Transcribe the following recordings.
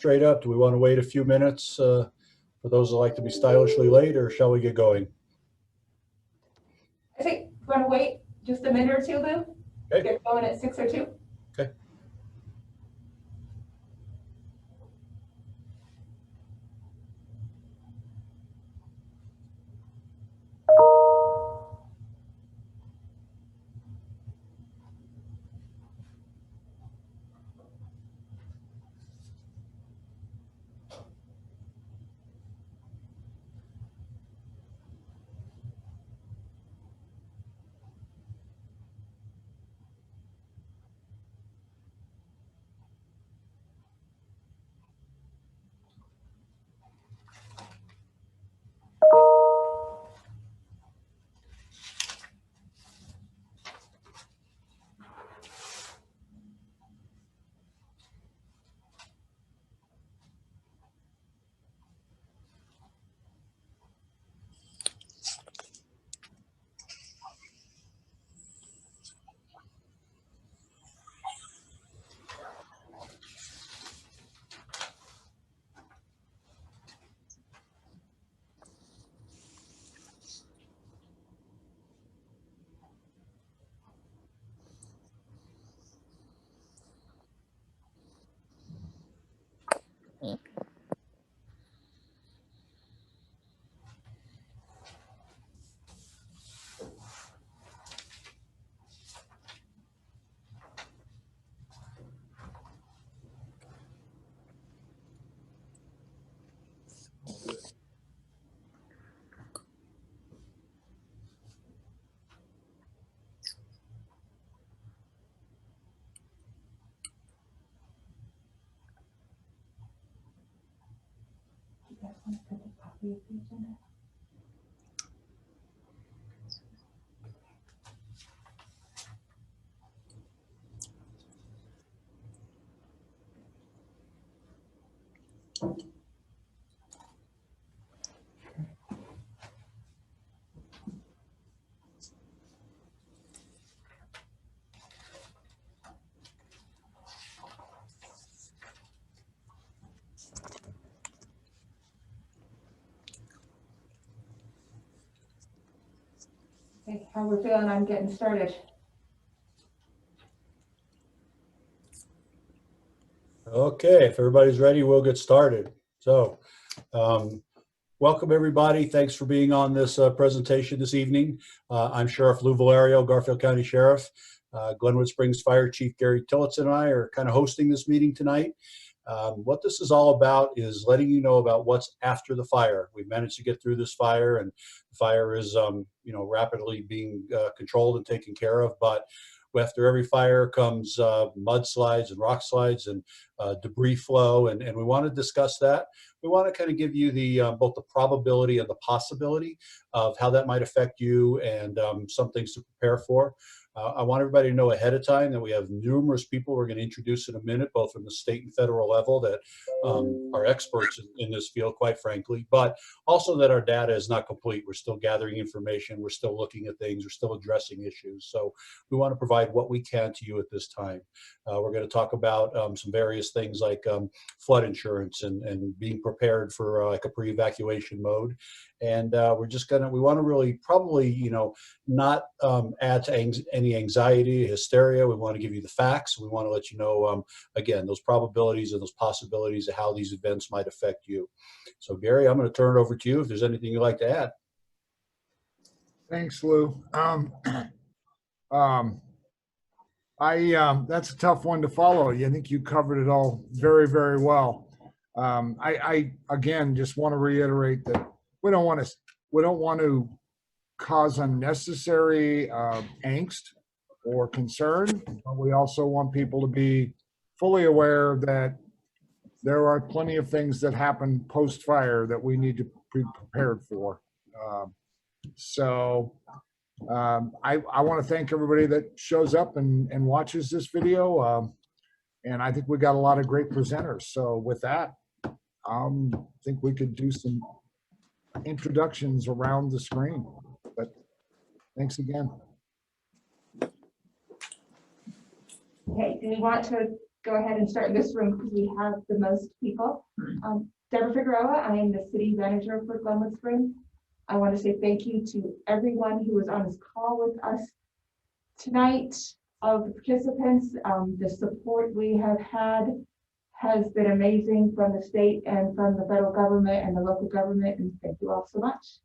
straight up. Do we want to wait a few minutes for those that like to be stylishly late, or shall we get going? I think we want to wait just a minute or two, Lou. Okay. Get going at 6:02. Okay. Okay, how we're feeling on getting started. Okay, if everybody's ready, we'll get started. So, welcome everybody. Thanks for being on this presentation this evening. I'm Sheriff Lou Valerio, Garfield County Sheriff. Glenwood Springs Fire Chief Gary Tillotson and I are kind of hosting this meeting tonight. What this is all about is letting you know about what's after the fire. We've managed to get through this fire, and the fire is rapidly being controlled and taken care of. But after every fire comes mudslides and rock slides and debris flow, and we want to discuss that. We want to kind of give you the both the probability and the possibility of how that might affect you, and some things to prepare for. I want everybody to know ahead of time that we have numerous people we're going to introduce in a minute, both from the state and federal level, that are experts in this field, quite frankly, but also that our data is not complete. We're still gathering information. We're still looking at things. We're still addressing issues. So we want to provide what we can to you at this time. We're going to talk about some various things like flood insurance and being prepared for like a pre-evacuation mode. And we want to really probably, not add to any anxiety, hysteria. We want to give you the facts. We want to let you know, again, those probabilities and those possibilities of how these events might affect you. So Gary, I'm going to turn it over to you if there's anything you'd like to add. Thanks, Lou. That's a tough one to follow. I think you covered it all very, very well. I again just want to reiterate that we don't want to cause unnecessary angst or concern, but we also want people to be fully aware that there are plenty of things that happen post-fire that we need to be prepared for. I want to thank everybody that shows up and watches this video. And I think we got a lot of great presenters. So with that, I think we could do some introductions around the screen. But thanks again. Okay, do we want to go ahead and start in this room because we have the most people. Deborah Figueroa, I am the city manager for Glenwood Springs. I want to say thank you to everyone who was on this call with us tonight. Of the participants, the support we have had has been amazing from the state and from the federal government and the local government, and thank you all so much.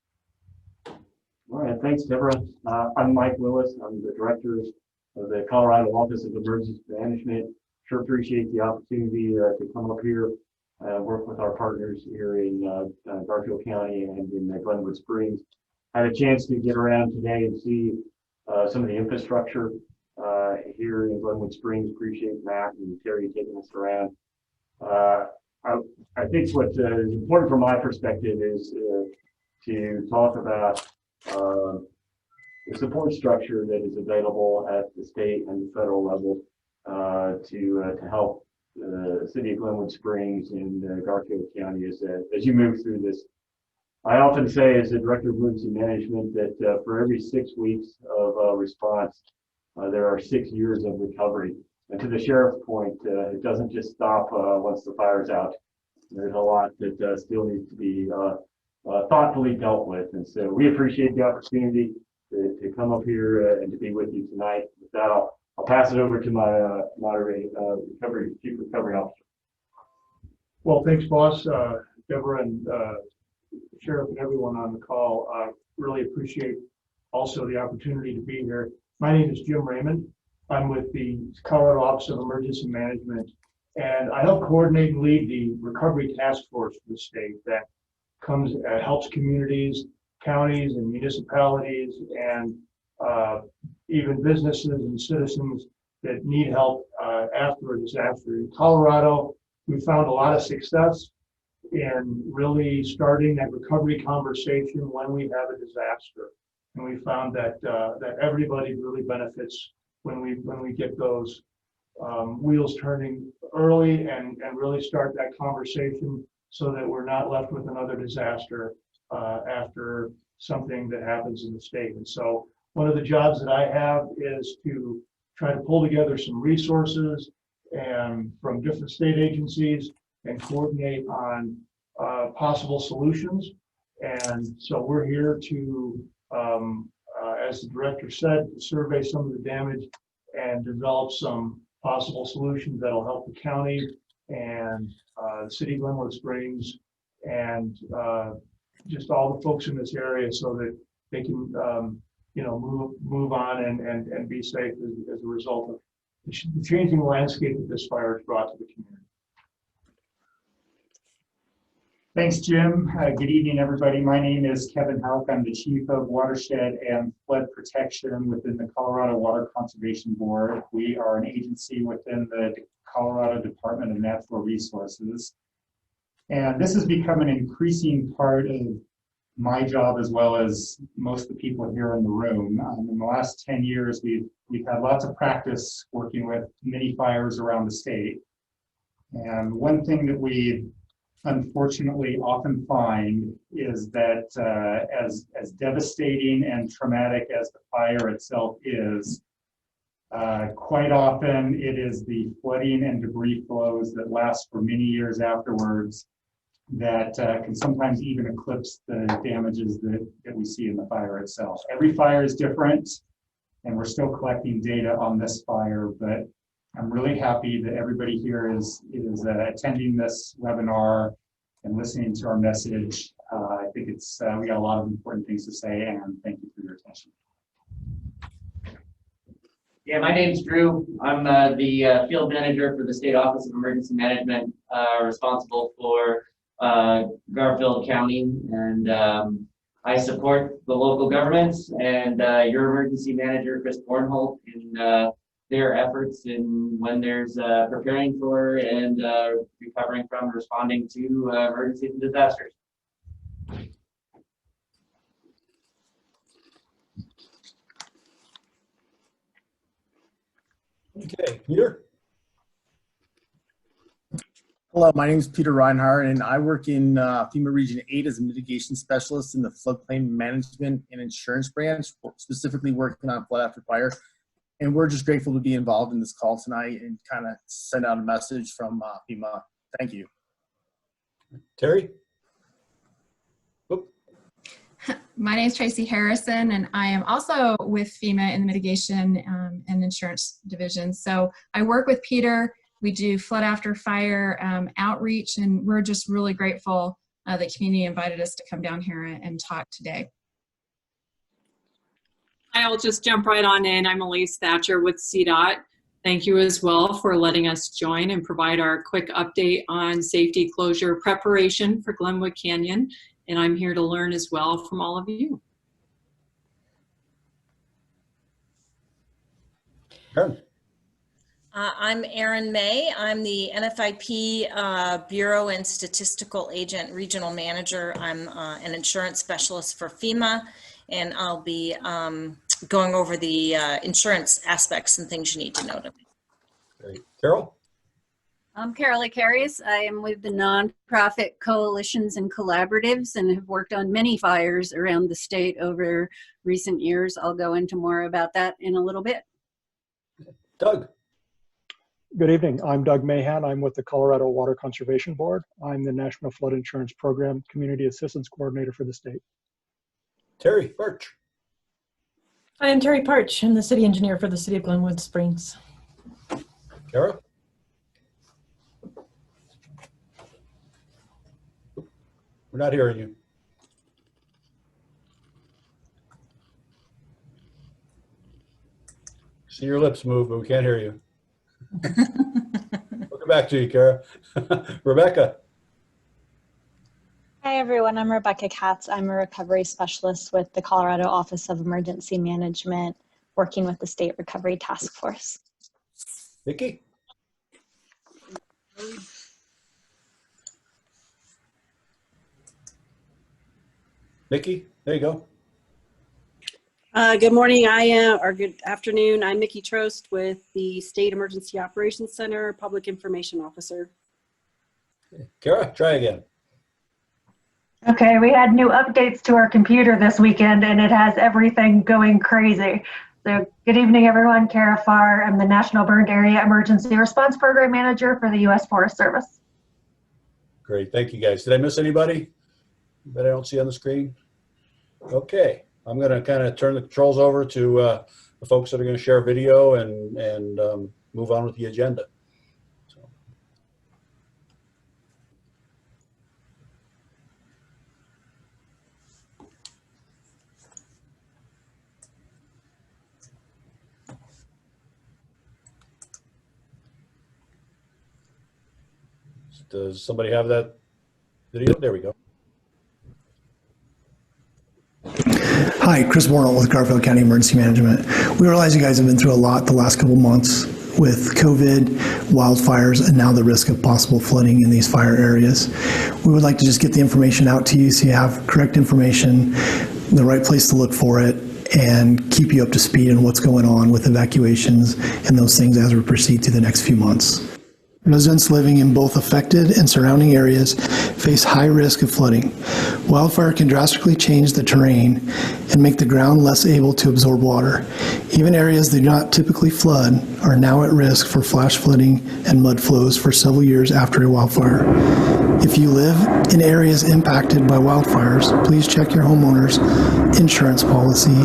All right, thanks, Deborah. I'm Mike Lewis. I'm the director of the Colorado Office of Emergency Management. Sure appreciate the opportunity to come up here, work with our partners here in Garfield County and in Glenwood Springs. I had a chance to get around today and see some of the infrastructure here in Glenwood Springs. Appreciate Matt and Terry taking us around. I think what is important from my perspective is to talk about the support structure that is available at the state and the federal level to help the city of Glenwood Springs and Garfield County as you move through this. I often say as the director of emergency management that for every 6 weeks of response, there are 6 years of recovery. And to the sheriff's point, it doesn't just stop once the fire's out. There's a lot that still needs to be thoughtfully dealt with. And so we appreciate the opportunity to come up here and to be with you tonight. With that, I'll pass it over to my Chief Recovery Officer. Well, thanks, boss, Deborah and Sheriff and everyone on the call. I really appreciate also the opportunity to be here. My name is Jim Raymond. I'm with the Colorado Office of Emergency Management, and I help coordinate and lead the recovery task force for the state that comes helps communities, counties, and municipalities, and even businesses and citizens that need help after a disaster. In Colorado, we found a lot of success in really starting that recovery conversation when we have a disaster, and we found that that everybody really benefits when we get those wheels turning early and really start that conversation so that we're not left with another disaster after something that happens in the state. And so one of the jobs that I have is to try to pull together some resources and from different state agencies and coordinate on possible solutions. And so we're here to, as the director said, survey some of the damage and develop some possible solutions that'll help the county and the city of Glenwood Springs and just all the folks in this area so that they can move on and be safe as a result of the changing landscape that this fire has brought to the community. Thanks, Jim. Good evening, everybody. My name is Kevin Houck. I'm the Chief of Watershed and Flood Protection within the Colorado Water Conservation Board. We are an agency within the Colorado Department of Natural Resources. And this has become an increasing part of my job as well as most of the people here in the room. In the last 10 years, we've had lots of practice working with many fires around the state. And one thing that we unfortunately often find is that as devastating and traumatic as the fire itself is, quite often it is the flooding and debris flows that last for many years afterwards that can sometimes even eclipse the damages that we see in the fire itself. Every fire is different, and we're still collecting data on this fire, but I'm really happy that everybody here is attending this webinar and listening to our message. I think it's we got a lot of important things to say, and thank you for your attention. Yeah, my name's Drew. I'm the field manager for the State Office of Emergency Management, responsible for Garfield County, and I support the local governments and your emergency manager, Chris Bornholt, in their efforts in when there's preparing for and recovering from responding to emergencies and disasters. Okay, Peter. Hello, my name is Peter Reinhardt, and I work in FEMA Region 8 as a mitigation specialist in the floodplain management and insurance branch, specifically working on flood after fire. And we're just grateful to be involved in this call tonight and kind of send out a message from FEMA. Thank you. Terry? My name is Tracy Harrison, and I am also with FEMA in the mitigation and insurance division. So I work with Peter. We do flood after fire outreach, and we're just really grateful that community invited us to come down here and talk today. I'll just jump right on in. I'm Elise Thatcher with CDOT. Thank you as well for letting us join and provide our quick update on safety closure preparation for Glenwood Canyon. And I'm here to learn as well from all of you. Aaron? I'm Erin May. I'm the NFIP Bureau and Statistical Agent Regional Manager. I'm an insurance specialist for FEMA, and I'll be going over the insurance aspects and things you need to know. Great. Carol? I'm Carol Icarius. I am with the nonprofit coalitions and collaboratives and have worked on many fires around the state over recent years. I'll go into more about that in a little bit. Doug? Good evening. I'm Doug Mahan. I'm with the Colorado Water Conservation Board. I'm the National Flood Insurance Program Community Assistance Coordinator for the state. Terry Birch? Hi, I'm Terry Parch. I'm the city engineer for the city of Glenwood Springs. Kara? We're not hearing you. See your lips move, but we can't hear you. Welcome back to you, Kara. Rebecca? Hi, everyone. I'm Rebecca Katz. I'm a recovery specialist with the Colorado Office of Emergency Management, working with the State Recovery Task Force. Vicki? Nikki, there you go. Good morning, or good afternoon. I'm Mickey Trost with the State Emergency Operations Center, Public Information Officer. Kara, try again. Okay, we had new updates to our computer this weekend and it has everything going crazy. So good evening, everyone. Kara Farr. I'm the National Burned Area Emergency Response Program Manager for the U.S. Forest Service. Great, thank you guys. Did I miss anybody that I don't see on the screen? Okay, I'm going to kind of turn the controls over to the folks that are going to share video and move on with the agenda. So. Does somebody have that video? There we go. Hi, Chris Warnell with Garfield County Emergency Management. We realize you guys have been through a lot the last couple months with COVID, wildfires, and now the risk of possible flooding in these fire areas. We would like to just get the information out to you so you have correct information, the right place to look for it, and keep you up to speed on what's going on with evacuations and those things as we proceed through the next few months. Residents living in both affected and surrounding areas face high risk of flooding. Wildfire can drastically change the terrain and make the ground less able to absorb water. Even areas that do not typically flood are now at risk for flash flooding and mud flows for several years after a wildfire. If you live in areas impacted by wildfires, please check your homeowner's insurance policy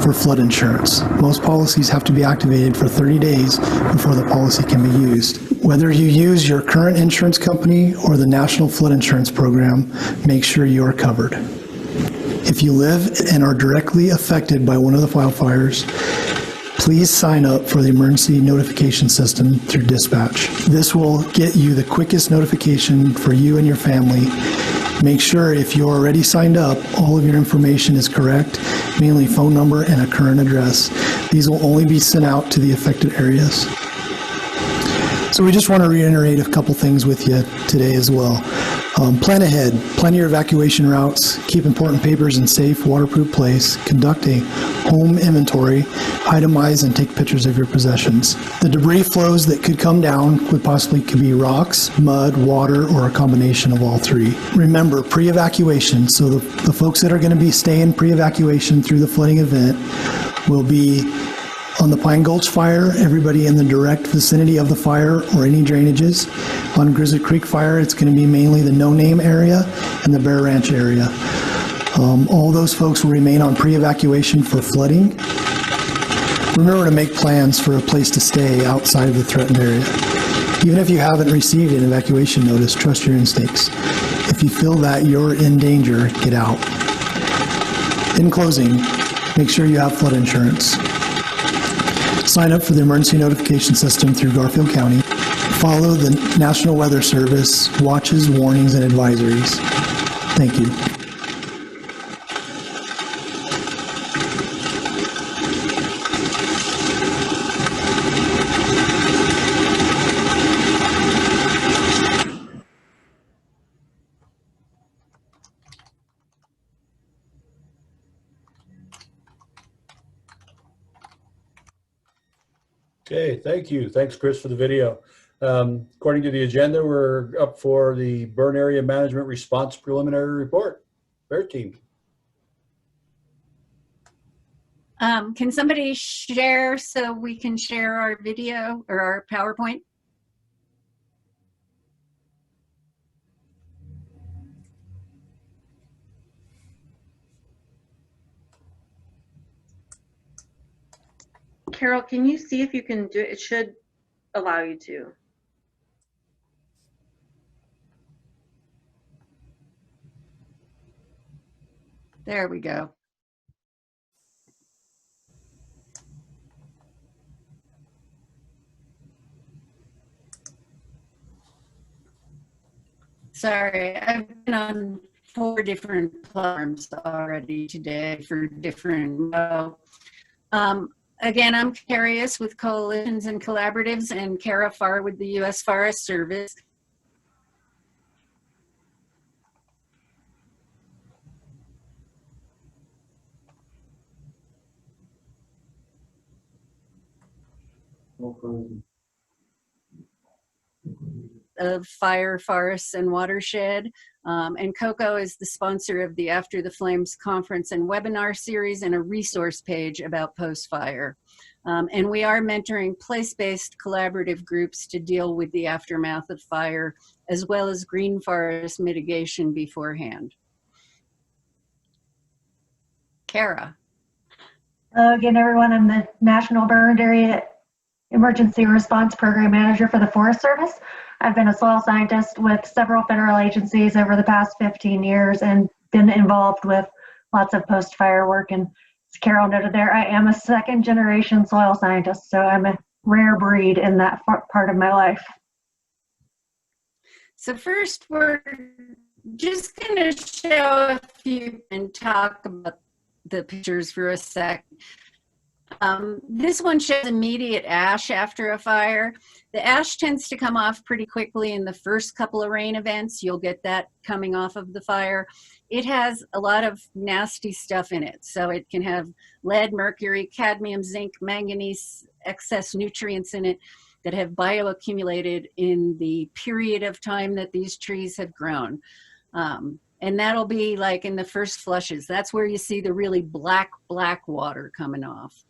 for flood insurance. Most policies have to be activated for 30 days before the policy can be used. Whether you use your current insurance company or the National Flood Insurance Program, make sure you are covered. If you live and are directly affected by one of the wildfires, please sign up for the emergency notification system through dispatch. This will get you the quickest notification for you and your family. Make sure if you're already signed up, all of your information is correct, mainly phone number and a current address. These will only be sent out to the affected areas. So we just want to reiterate a couple things with you today as well. Plan ahead, plan your evacuation routes, keep important papers in safe, waterproof place, conduct a home inventory, itemize and take pictures of your possessions. The debris flows that could come down could be rocks, mud, water, or a combination of all three. Remember, pre-evacuation, so the folks that are going to be staying pre-evacuation through the flooding event will be On the Pine Gulch fire, everybody in the direct vicinity of the fire or any drainages. On Grizzly Creek fire, it's going to be mainly the no-name area and the Bear Ranch area. All those folks will remain on pre-evacuation for flooding. Remember to make plans for a place to stay outside of the threatened area. Even if you haven't received an evacuation notice, trust your instincts. If you feel that you're in danger, get out. In closing, make sure you have flood insurance. Sign up for the emergency notification system through Garfield County. Follow the National Weather Service watches, warnings, and advisories. Thank you. Okay, thank you. Thanks, Chris, for the video. According to the agenda, we're up for the Burn Area Management Response Preliminary Report. Bear team. Can somebody share so we can share our video or our PowerPoint? Carol, can you see if you can do it? It should allow you to. There we go. Sorry, I've been on 4 different platforms already today for different. Again, I'm Carius with Coalitions and Collaboratives and Kara Farr with the U.S. Forest Service. Of Fire, Forests, and Watershed. And COCO is the sponsor of the After the Flames conference and webinar series and a resource page about post-fire. And we are mentoring place-based collaborative groups to deal with the aftermath of fire, as well as green forest mitigation beforehand. Kara. Hello again, everyone. I'm the National Burned Area Emergency Response Program Manager for the Forest Service. I've been a soil scientist with several federal agencies over the past 15 years and been involved with lots of post-fire work. And as Carol noted there, I am a second-generation soil scientist, so I'm a rare breed in that part of my life. So first, we're just going to show a few and talk about the pictures for a sec. This one shows immediate ash after a fire. The ash tends to come off pretty quickly in the first couple of rain events. You'll get that coming off of the fire. It has a lot of nasty stuff in it. So it can have lead, mercury, cadmium, zinc, manganese, excess nutrients in it that have bioaccumulated in the period of time that these trees have grown. And that'll be like in the first flushes. That's where you see the really black water coming off.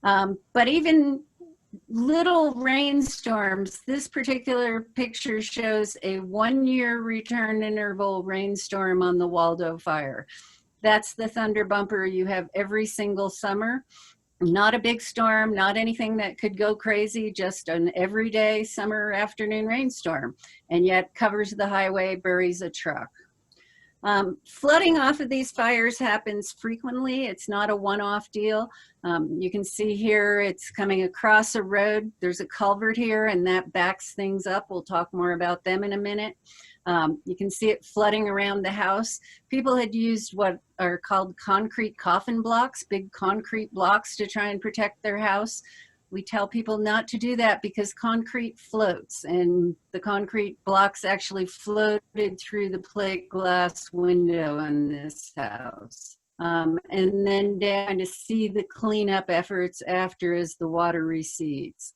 But even little rainstorms, this particular picture shows a 1-year return interval rainstorm on the Waldo fire. That's the thunder bumper you have every single summer. Not a big storm, not anything that could go crazy, just an everyday summer afternoon rainstorm, and yet covers the highway, buries a truck. Flooding off of these fires happens frequently. It's not a one-off deal. You can see here it's coming across a road. There's a culvert here and that backs things up. We'll talk more about them in a minute. You can see it flooding around the house. People had used what are called concrete coffin blocks, big concrete blocks to try and protect their house. We tell people not to do that because concrete floats, and the concrete blocks actually floated through the plate glass window in this house. And then down to see the cleanup efforts after as the water recedes.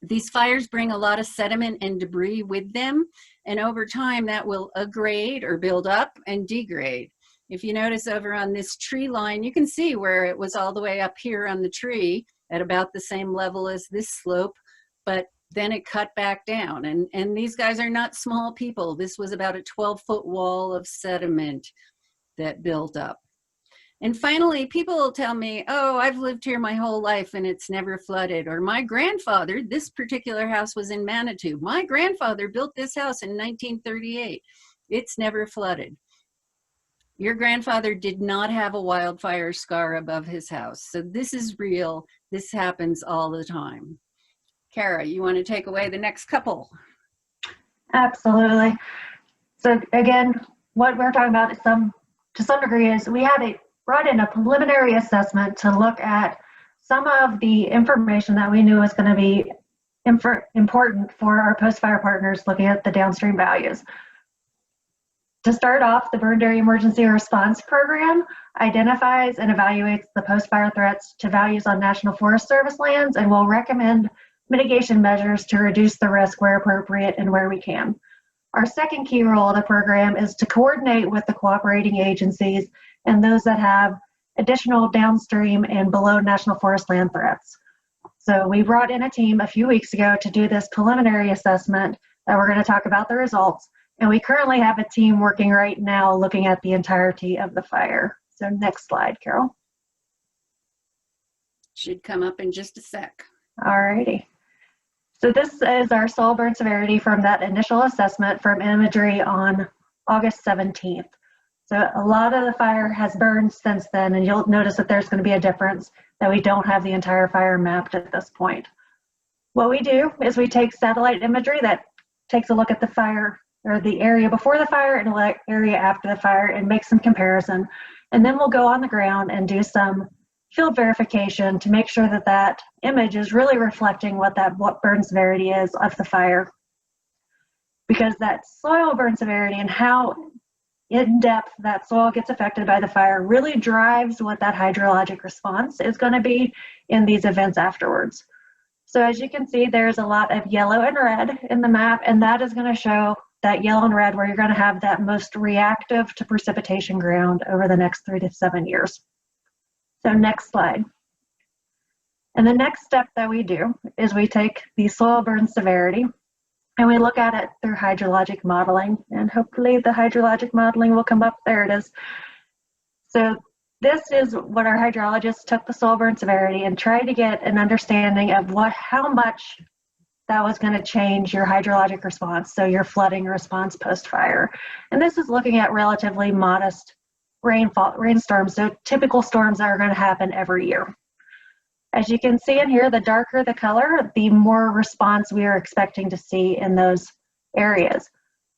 These fires bring a lot of sediment and debris with them, and over time that will aggrade or build up and degrade. If you notice over on this tree line, you can see where it was all the way up here on the tree at about the same level as this slope, but then it cut back down. And these guys are not small people. This was about a 12-foot wall of sediment that built up. And finally, people will tell me, oh, I've lived here my whole life and it's never flooded. Or my grandfather, this particular house was in Manitou. My grandfather built this house in 1938. It's never flooded. Your grandfather did not have a wildfire scar above his house. So this is real. This happens all the time. Kara, you want to take away the next couple? Absolutely. So again, what we're talking about is to some degree is we had brought in a preliminary assessment to look at some of the information that we knew was going to be important for our post-fire partners looking at the downstream values. To start off, the Burned Area Emergency Response Program identifies and evaluates the post-fire threats to values on National Forest Service lands and will recommend mitigation measures to reduce the risk where appropriate and where we can. Our second key role of the program is to coordinate with the cooperating agencies and those that have additional downstream and below National Forest land threats. So we brought in a team a few weeks ago to do this preliminary assessment that we're going to talk about the results. And we currently have a team working right now looking at the entirety of the fire. So next slide, Carol. Should come up in just a sec. All righty. So this is our soil burn severity from that initial assessment from imagery on August 17th. So a lot of the fire has burned since then, and you'll notice that there's going to be a difference that we don't have the entire fire mapped at this point. What we do is we take satellite imagery that takes a look at the fire or the area before the fire and the area after the fire and make some comparison. And then we'll go on the ground and do some field verification to make sure that that image is really reflecting what burn severity is of the fire. Because that soil burn severity and how in depth that soil gets affected by the fire really drives what that hydrologic response is going to be in these events afterwards. So as you can see, there's a lot of yellow and red in the map, and that is going to show that yellow and red where you're going to have that most reactive to precipitation ground over the next 3 to 7 years. So next slide. And the next step that we do is we take the soil burn severity and we look at it through hydrologic modeling, and hopefully the hydrologic modeling will come up. There it is. So this is what our hydrologists took the soil burn severity and tried to get an understanding of how much that was going to change your hydrologic response, so your flooding response post-fire. And this is looking at relatively modest rainstorms, so typical storms that are going to happen every year. As you can see in here, the darker the color, the more response we are expecting to see in those areas.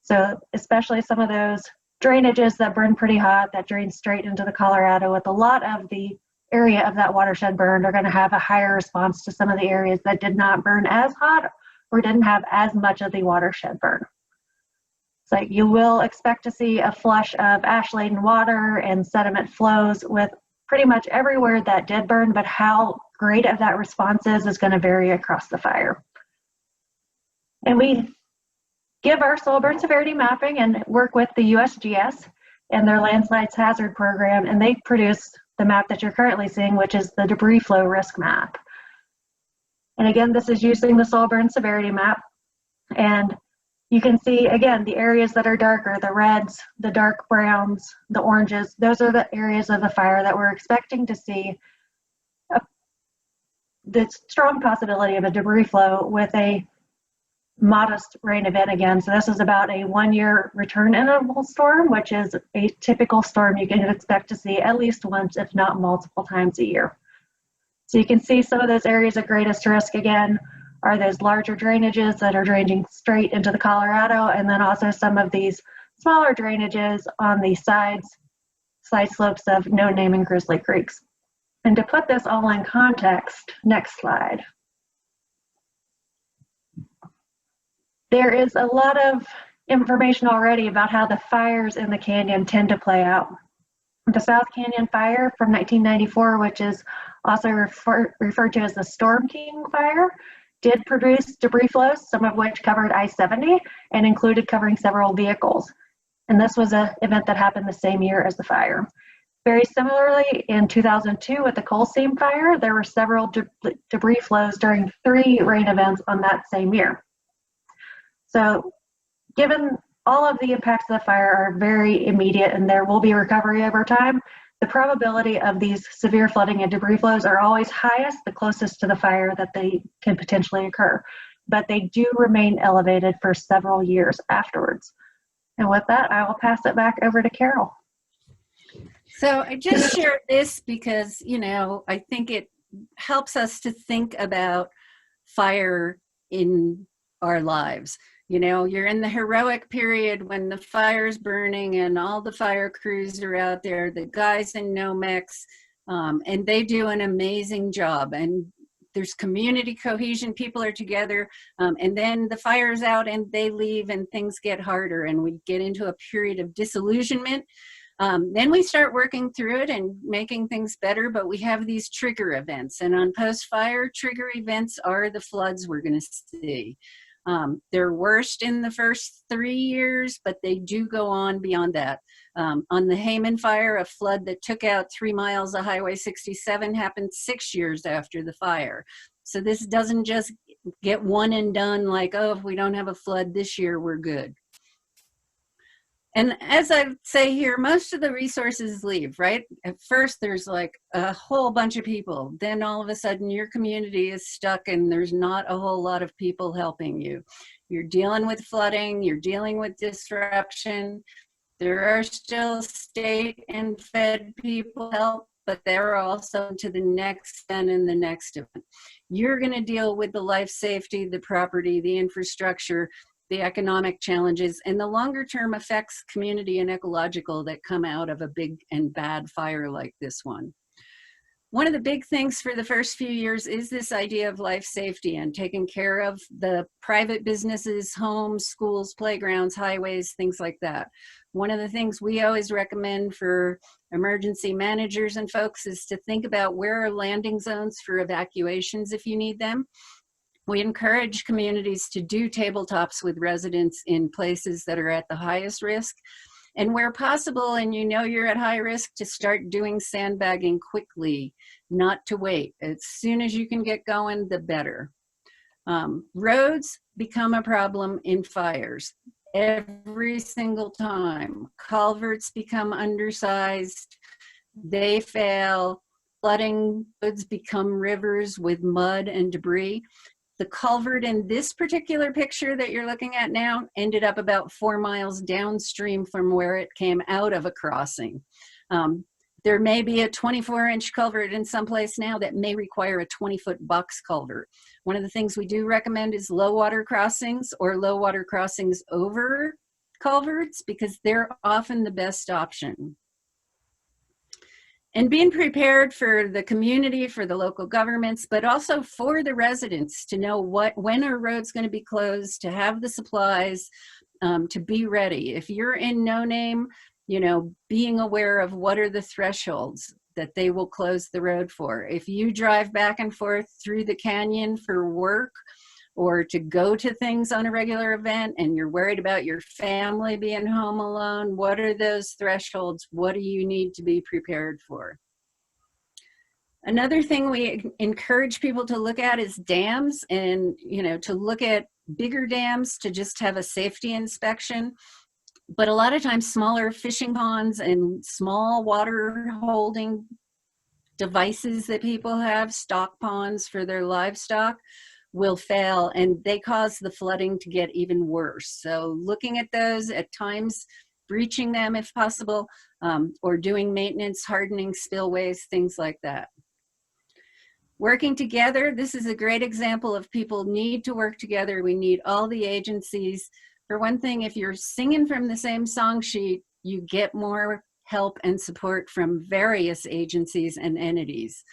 So especially some of those drainages that burn pretty hot, that drain straight into the Colorado, with a lot of the area of that watershed burned are going to have a higher response to some of the areas that did not burn as hot or didn't have as much of the watershed burn. So you will expect to see a flush of ash-laden water and sediment flows with pretty much everywhere that did burn, but how great of that response is going to vary across the fire. And we give our soil burn severity mapping and work with the USGS and their landslides hazard program, and they produce the map that you're currently seeing, which is the debris flow risk map. And again, this is using the soil burn severity map. And you can see, again, the areas that are darker, the reds, the dark browns, the oranges, those are the areas of the fire that we're expecting to see the strong possibility of a debris flow with a modest rain event again. So this is about a 1-year return interval storm, which is a typical storm you can expect to see at least once, if not multiple times a year. So you can see some of those areas of greatest risk again are those larger drainages that are draining straight into the Colorado, and then also some of these smaller drainages on the side slopes of No Name and Grizzly Creeks. And to put this all in context, next slide. There is a lot of information already about how the fires in the canyon tend to play out. The South Canyon Fire from 1994, which is also referred to as the Storm King Fire, did produce debris flows, some of which covered I-70 and included covering several vehicles. And this was an event that happened the same year as the fire. Very similarly, in 2002 with the coal seam fire, there were several debris flows during 3 rain events on that same year. So given all of the impacts of the fire are very immediate and there will be recovery over time, the probability of these severe flooding and debris flows are always highest the closest to the fire that they can potentially occur. But they do remain elevated for several years afterwards. And with that, I will pass it back over to Carol. So I just shared this because, you know, I think it helps us to think about fire in our lives. You know, you're in the heroic period when the fire's burning and all the fire crews are out there, the guys in NOMEX, and they do an amazing job. And there's community cohesion, people are together, and then the fire's out and they leave and things get harder and we get into a period of disillusionment. Then we start working through it and making things better, but we have these trigger events. And on post-fire, trigger events are the floods we're going to see. They're worst in the first 3 years, but they do go on beyond that. On the Hayman fire, a flood that took out 3 miles of Highway 67 happened 6 years after the fire. So this doesn't just get one and done like, oh, if we don't have a flood this year, we're good. And as I say here, most of the resources leave, right? At first, there's like a whole bunch of people. Then all of a sudden, your community is stuck and there's not a whole lot of people helping you. You're dealing with flooding, you're dealing with disruption. There are still state and fed people help, but they're also to the next event and the next event. You're going to deal with the life safety, the property, the infrastructure, the economic challenges, and the longer term effects, community and ecological, that come out of a big and bad fire like this one. One of the big things for the first few years is this idea of life safety and taking care of the private businesses, homes, schools, playgrounds, highways, things like that. One of the things we always recommend for emergency managers and folks is to think about where are landing zones for evacuations if you need them. We encourage communities to do tabletops with residents in places that are at the highest risk. And where possible, and you know you're at high risk, to start doing sandbagging quickly, not to wait. As soon as you can get going, the better. Roads become a problem in fires every single time. Culverts become undersized, they fail. Flooding roads become rivers with mud and debris. The culvert in this particular picture that you're looking at now ended up about 4 miles downstream from where it came out of a crossing. There may be a 24-inch culvert in some place now that may require a 20-foot box culvert. One of the things we do recommend is low water crossings or low water crossings over culverts because they're often the best option. And being prepared for the community, for the local governments, but also for the residents to know when are roads going to be closed, to have the supplies, to be ready. If you're in no name, you know, being aware of what are the thresholds that they will close the road for. If you drive back and forth through the canyon for work or to go to things on a regular event and you're worried about your family being home alone, what are those thresholds? What do you need to be prepared for? Another thing we encourage people to look at is dams, and to look at bigger dams to just have a safety inspection. But a lot of times smaller fishing ponds and small water holding devices that people have, stock ponds for their livestock, will fail, and they cause the flooding to get even worse. So looking at those, at times breaching them if possible, or doing maintenance, hardening spillways, things like that. Working together, this is a great example of people need to work together. We need all the agencies. For one thing, if you're singing from the same song sheet, you get more help and support from various agencies and entities.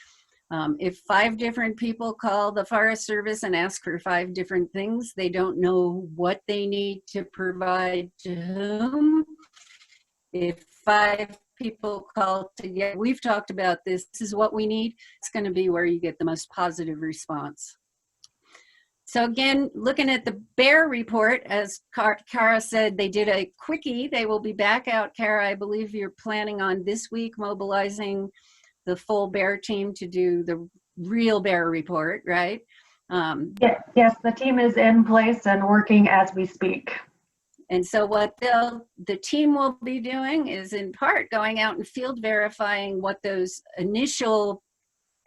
If 5 different people call the Forest Service and ask for 5 different things, they don't know what they need to provide to whom. If 5 people call together, we've talked about this is what we need, it's going to be where you get the most positive response. So again, looking at the bear report, as Kara said, they did a quickie. They will be back out. Kara, I believe you're planning on this week mobilizing the full bear team to do the real bear report, right? Yes, the team is in place and working as we speak. And so what the team will be doing is in part going out and field verifying what those initial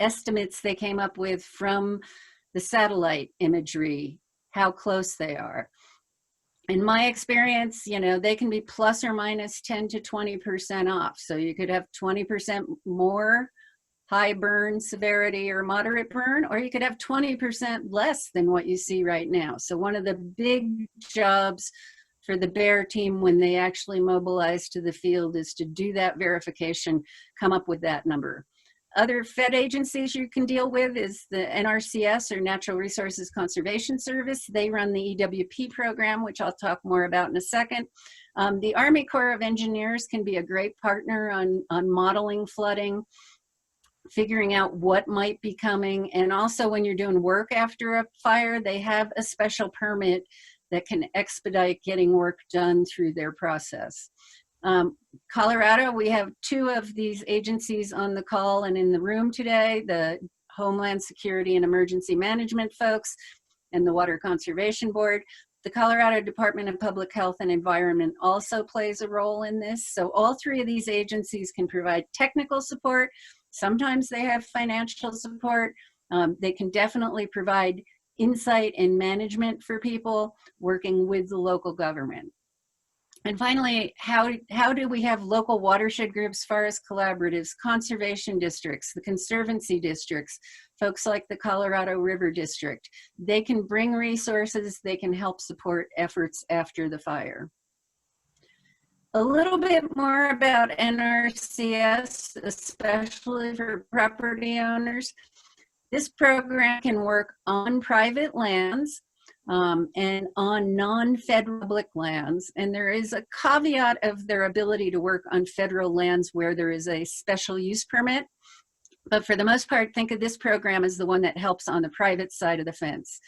estimates they came up with from the satellite imagery, how close they are. In my experience, you know, they can be plus or minus 10 to 20% off. So you could have 20% more high burn severity or moderate burn, or you could have 20% less than what you see right now. So one of the big jobs for the bear team when they actually mobilize to the field is to do that verification, come up with that number. Other Fed agencies you can deal with is the NRCS, or Natural Resources Conservation Service. They run the EWP program, which I'll talk more about in a second. The Army Corps of Engineers can be a great partner on modeling flooding, figuring out what might be coming. And also when you're doing work after a fire, they have a special permit that can expedite getting work done through their process. Colorado, we have 2 of these agencies on the call and in the room today, the Homeland Security and Emergency Management folks and the Water Conservation Board. The Colorado Department of Public Health and Environment also plays a role in this. So all 3 of these agencies can provide technical support. Sometimes they have financial support. They can definitely provide insight and management for people working with the local government. And finally, how do we have local watershed groups, forest collaboratives, conservation districts, the conservancy districts, folks like the Colorado River District? They can bring resources, they can help support efforts after the fire. A little bit more about NRCS, especially for property owners. This program can work on private lands and on non-federal public lands. And there is a caveat of their ability to work on federal lands where there is a special use permit. But for the most part, think of this program as the one that helps on the private side of the fence.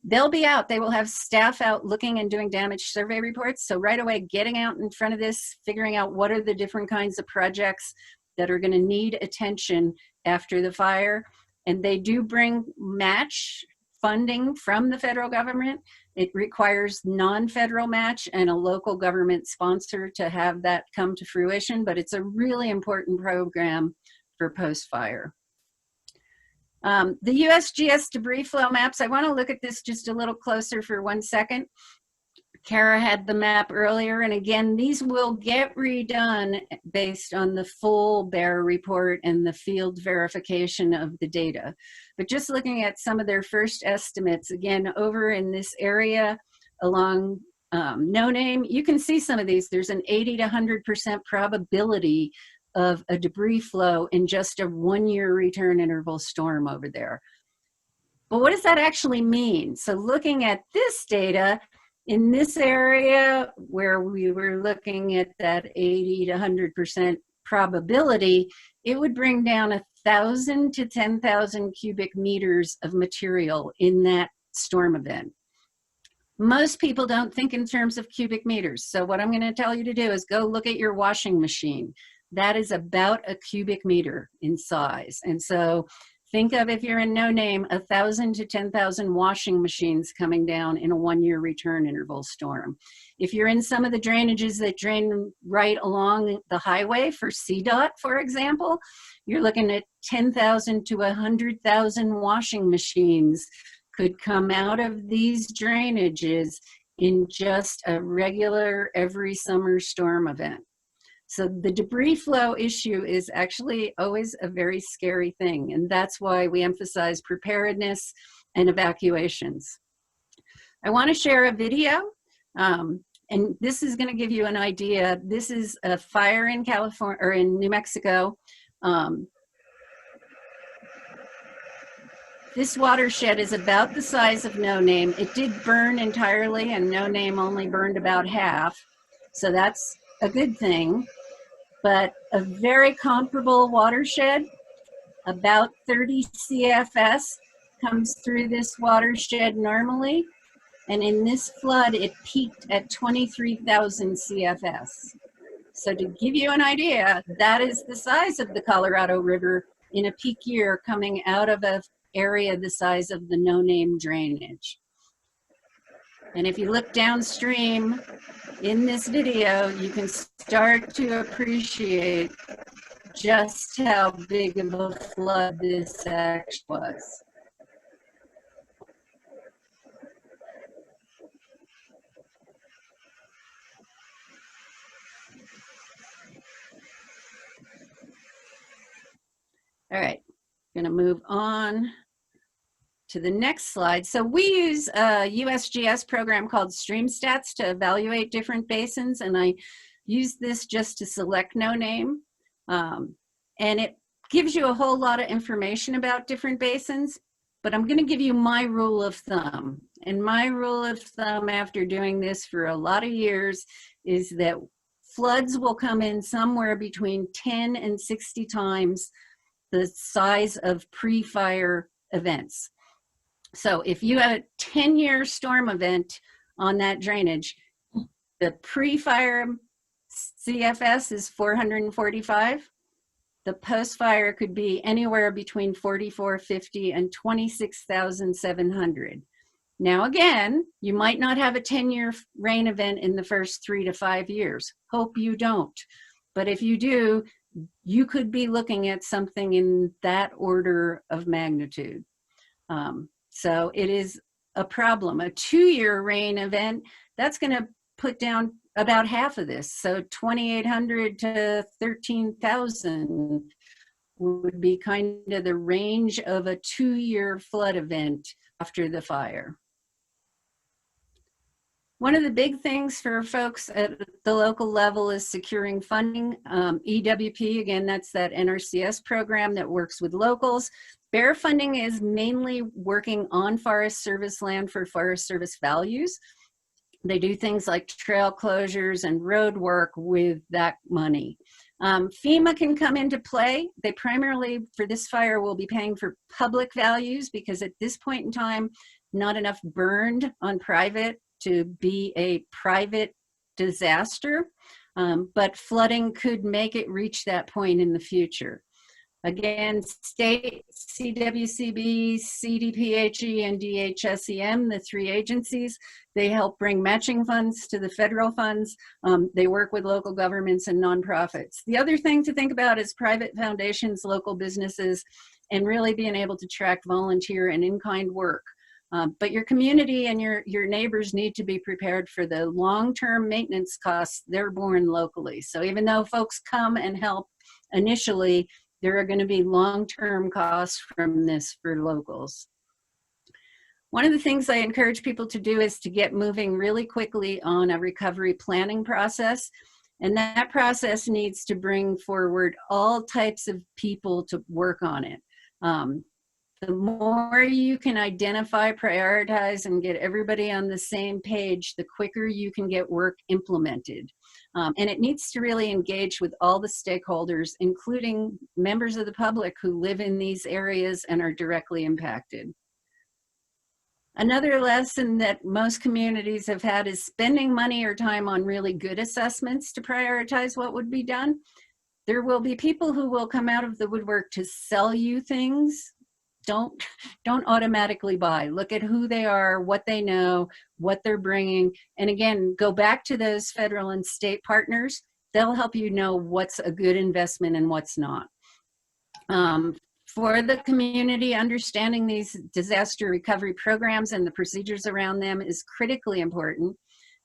They'll be out, they will have staff out looking and doing damage survey reports. So right away, getting out in front of this, figuring out what are the different kinds of projects that are gonna need attention after the fire. And they do bring match funding from the federal government. It requires non-federal match and a local government sponsor to have that come to fruition, but it's a really important program for post-fire. The USGS debris flow maps, I want to look at this just a little closer for 1 second. Kara had the map earlier, and again, these will get redone based on the full bear report and the field verification of the data. But just looking at some of their first estimates, again, over in this area along No Name, you can see some of these. There's an 80 to 100% probability of a debris flow in just a 1-year return interval storm over there. But what does that actually mean? So looking at this data, in this area where we were looking at that 80 to 100% probability, it would bring down 1,000 to 10,000 cubic meters of material in that storm event. Most people don't think in terms of cubic meters. So what I'm going to tell you to do is go look at your washing machine. That is about a cubic meter in size. And so think of, if you're in No Name, 1,000 to 10,000 washing machines coming down in a 1-year return interval storm. If you're in some of the drainages that drain right along the highway for CDOT, for example, you're looking at 10,000 to 100,000 washing machines could come out of these drainages in just a regular every summer storm event. So the debris flow issue is actually always a very scary thing, and that's why we emphasize preparedness and evacuations. I want to share a video, and this is going to give you an idea. This is a fire in California, or in New Mexico. This watershed is about the size of No Name. It did burn entirely, and No Name only burned about half, so that's a good thing. But a very comparable watershed, about 30 CFS, comes through this watershed normally. And in this flood, it peaked at 23,000 CFS. So to give you an idea, that is the size of the Colorado River in a peak year coming out of an area the size of the no-name drainage. And if you look downstream in this video, you can start to appreciate just how big of a flood this actually was. All right, going to move on to the next slide. So we use a USGS program called STREAMSTATS to evaluate different basins, and I use this just to select no name. And it gives you a whole lot of information about different basins, but I'm going to give you my rule of thumb. And my rule of thumb after doing this for a lot of years is that floods will come in somewhere between 10 and 60 times the size of pre-fire events. So if you have a 10-year storm event on that drainage, the pre-fire CFS is 445. The post-fire could be anywhere between 4,450 and 26,700. Now again, you might not have a 10-year rain event in the first 3 to 5 years. Hope you don't. But if you do, you could be looking at something in that order of magnitude. So it is a problem. A 2-year rain event, that's going to put down about half of this. So 2,800 to 13,000 would be kind of the range of a 2-year flood event after the fire. One of the big things for folks at the local level is securing funding. EWP, again, that's that NRCS program that works with locals. Bear funding is mainly working on Forest Service land for Forest Service values. They do things like trail closures and road work with that money. FEMA can come into play. They primarily, for this fire, will be paying for public values because at this point in time, not enough burned on private to be a private disaster, but flooding could make it reach that point in the future. Again, state, CWCB, CDPHE, and DHSEM, the 3 agencies, they help bring matching funds to the federal funds. They work with local governments and nonprofits. The other thing to think about is private foundations, local businesses, and really being able to track volunteer and in-kind work. But your community and your neighbors need to be prepared for the long-term maintenance costs. They're borne locally. So even though folks come and help initially, there are going to be long-term costs from this for locals. One of the things I encourage people to do is to get moving really quickly on a recovery planning process. And that process needs to bring forward all types of people to work on it. The more you can identify, prioritize, and get everybody on the same page, the quicker you can get work implemented. And it needs to really engage with all the stakeholders, including members of the public who live in these areas and are directly impacted. Another lesson that most communities have had is spending money or time on really good assessments to prioritize what would be done. There will be people who will come out of the woodwork to sell you things. Don't automatically buy. Look at who they are, what they know, what they're bringing. And again, go back to those federal and state partners. They'll help you know what's a good investment and what's not. For the community, understanding these disaster recovery programs and the procedures around them is critically important.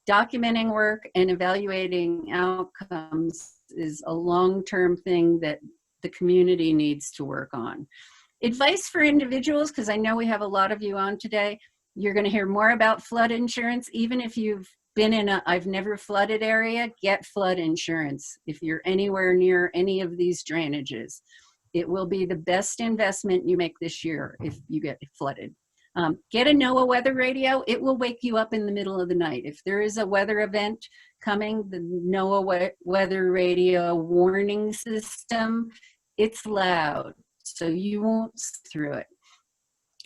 Documenting work and evaluating outcomes is a long-term thing that the community needs to work on. Advice for individuals, because I know we have a lot of you on today. You're going to hear more about flood insurance. Even if you've been in a I've never flooded area, get flood insurance if you're anywhere near any of these drainages. It will be the best investment you make this year if you get flooded. Get a NOAA weather radio. It will wake you up in the middle of the night. If there is a weather event coming, the NOAA weather radio warning system, it's loud, so you won't see through it.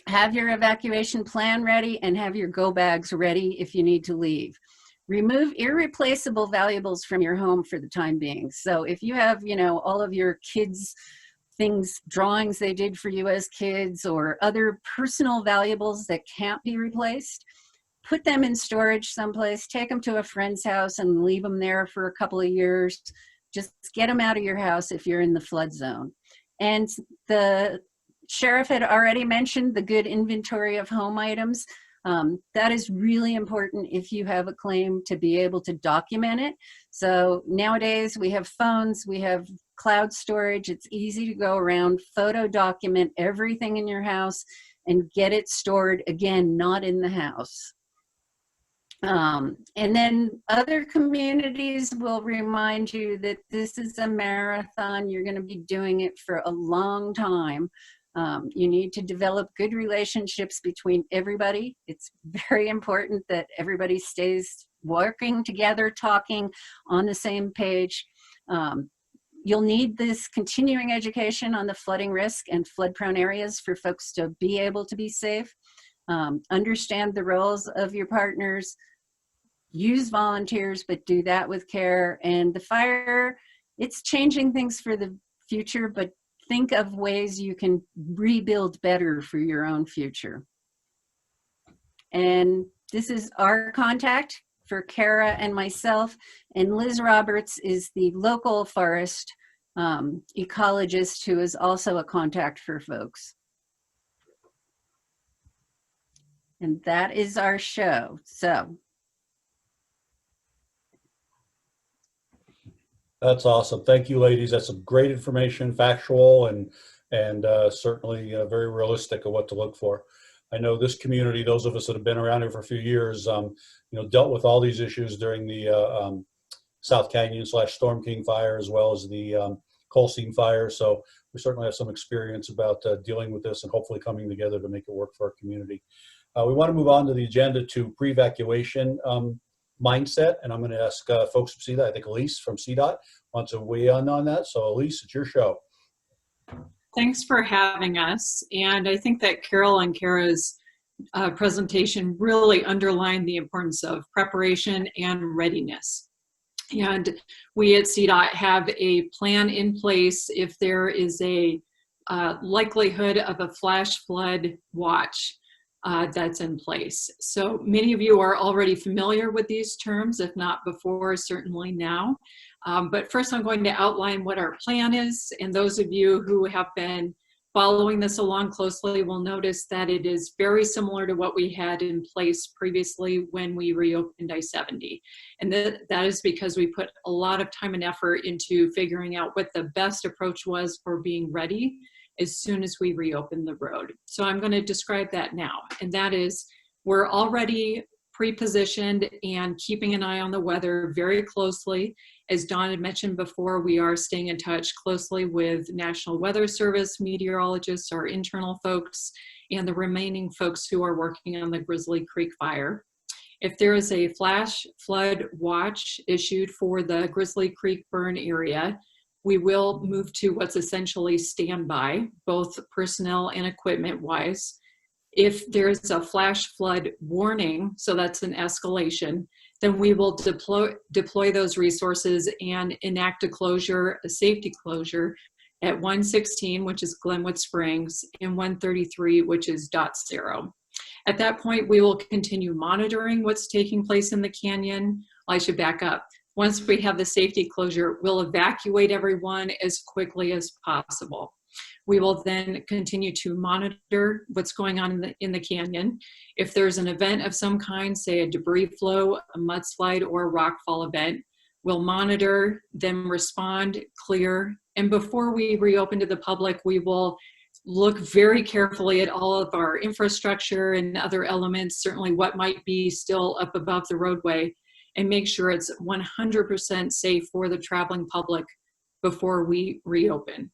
Have your evacuation plan ready and have your go bags ready if you need to leave. Remove irreplaceable valuables from your home for the time being. So if you have, you know, all of your kids' things, drawings they did for you as kids, or other personal valuables that can't be replaced, put them in storage someplace, take them to a friend's house and leave them there for a couple of years. Just get them out of your house if you're in the flood zone. And the sheriff had already mentioned the good inventory of home items. That is really important if you have a claim, to be able to document it. So nowadays we have phones, we have cloud storage. It's easy to go around, photo document everything in your house and get it stored, again, not in the house. And then other communities will remind you that this is a marathon. You're going to be doing it for a long time. You need to develop good relationships between everybody. It's very important that everybody stays working together, talking on the same page. You'll need this continuing education on the flooding risk and flood-prone areas for folks to be able to be safe. Understand the roles of your partners. Use volunteers, but do that with care. And the fire, it's changing things for the future, but think of ways you can rebuild better for your own future. And this is our contact for Kara and myself. And Liz Roberts is the local forest ecologist who is also a contact for folks. And that is our show. So. That's awesome. Thank you, ladies. That's some great information, factual, and certainly very realistic of what to look for. I know this community, those of us that have been around here for a few years, you know, dealt with all these issues during the South Canyon / Storm King fire, as well as the Coal Seam fire. So we certainly have some experience about dealing with this and hopefully coming together to make it work for our community. We want to move on to the agenda to pre-evacuation mindset, and I'm going to ask folks from CDOT. I think Elise from CDOT wants to weigh in on that. So Elise, it's your show. Thanks for having us. And I think that Carol and Kara's presentation really underlined the importance of preparation and readiness. And we at CDOT have a plan in place if there is a likelihood of a flash flood watch that's in place. So many of you are already familiar with these terms, if not before, certainly now. But first I'm going to outline what our plan is, and those of you who have been following this along closely will notice that it is very similar to what we had in place previously when we reopened I-70. And that is because we put a lot of time and effort into figuring out what the best approach was for being ready as soon as we reopen the road. So I'm going to describe that now. And that is, we're already pre-positioned and keeping an eye on the weather very closely. As Dawn had mentioned before, we are staying in touch closely with National Weather Service meteorologists, our internal folks, and the remaining folks who are working on the Grizzly Creek fire. If there is a flash flood watch issued for the Grizzly Creek burn area, we will move to what's essentially standby, both personnel and equipment wise. If there's a flash flood warning, so that's an escalation, then we will deploy those resources and enact a closure, a safety closure at 116, which is Glenwood Springs, and 133, which is Dot Zero. At that point, we will continue monitoring what's taking place in the canyon. I should back up. Once we have the safety closure, we'll evacuate everyone as quickly as possible. We will then continue to monitor what's going on in the canyon. If there's an event of some kind, say a debris flow, a mudslide, or a rockfall event, we'll monitor, then respond, clear. And before we reopen to the public, we will look very carefully at all of our infrastructure and other elements, certainly what might be still up above the roadway, and make sure it's 100% safe for the traveling public before we reopen.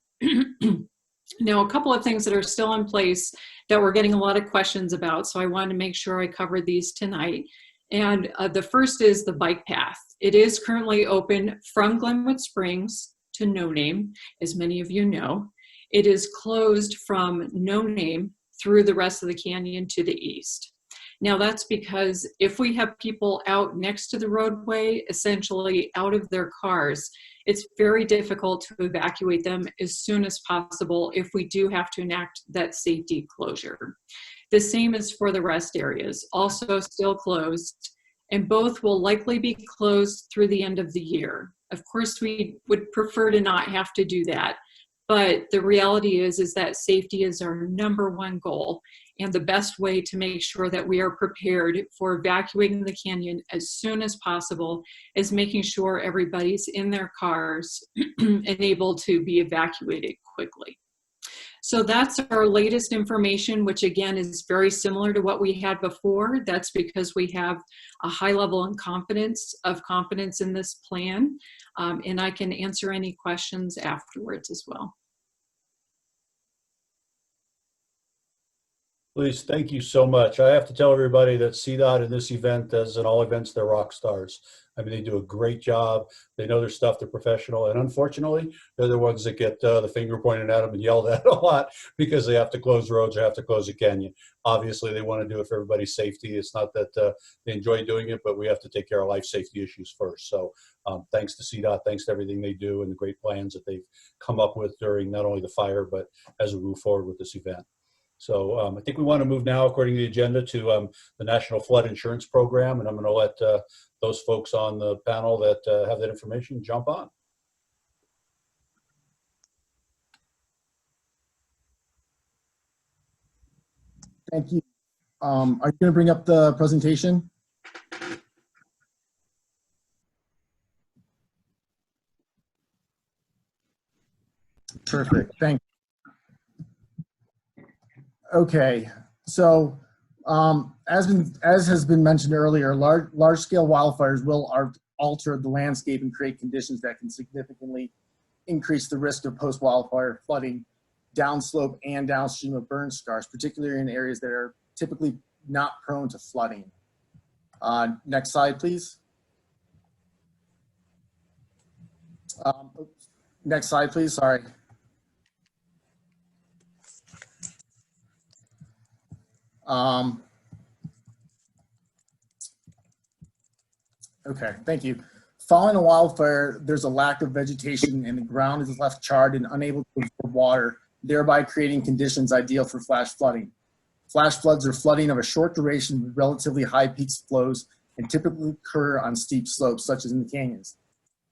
Now, a couple of things that are still in place that we're getting a lot of questions about, so I wanted to make sure I covered these tonight. And the first is the bike path. It is currently open from Glenwood Springs to No Name, as many of you know. It is closed from No Name through the rest of the canyon to the east. Now that's because if we have people out next to the roadway, essentially out of their cars, it's very difficult to evacuate them as soon as possible if we do have to enact that safety closure. The same is for the rest areas, also still closed, and both will likely be closed through the end of the year. Of course, we would prefer to not have to do that, but the reality is that safety is our #1 goal, and the best way to make sure that we are prepared for evacuating the canyon as soon as possible is making sure everybody's in their cars and able to be evacuated quickly. So that's our latest information, which again is very similar to what we had before. That's because we have a high level of confidence in this plan, and I can answer any questions afterwards as well. Please, thank you so much. I have to tell everybody that CDOT in this event, as in all events, they're rock stars. I mean, they do a great job. They know their stuff. They're professional. And unfortunately, they're the ones that get the finger pointed at them and yelled at a lot because they have to close roads or have to close a canyon. Obviously, they want to do it for everybody's safety. It's not that they enjoy doing it, but we have to take care of life safety issues first. So thanks to CDOT, thanks to everything they do and the great plans that they've come up with during not only the fire, but as we move forward with this event. So I think we want to move now, according to the agenda, to the National Flood Insurance Program, and I'm going to let those folks on the panel that have that information jump on. Thank you. Are you going to bring up the presentation? Perfect. Thank you. Okay, so as has been mentioned earlier, large-scale wildfires will alter the landscape and create conditions that can significantly increase the risk of post-wildfire flooding downslope and downstream of burn scars, particularly in areas that are typically not prone to flooding. Next slide, please. Next slide, please. Sorry. Okay, thank you. Following a wildfire, there's a lack of vegetation and the ground is left charred and unable to absorb water, thereby creating conditions ideal for flash flooding. Flash floods are flooding of a short duration with relatively high peaks flows and typically occur on steep slopes, such as in the canyons.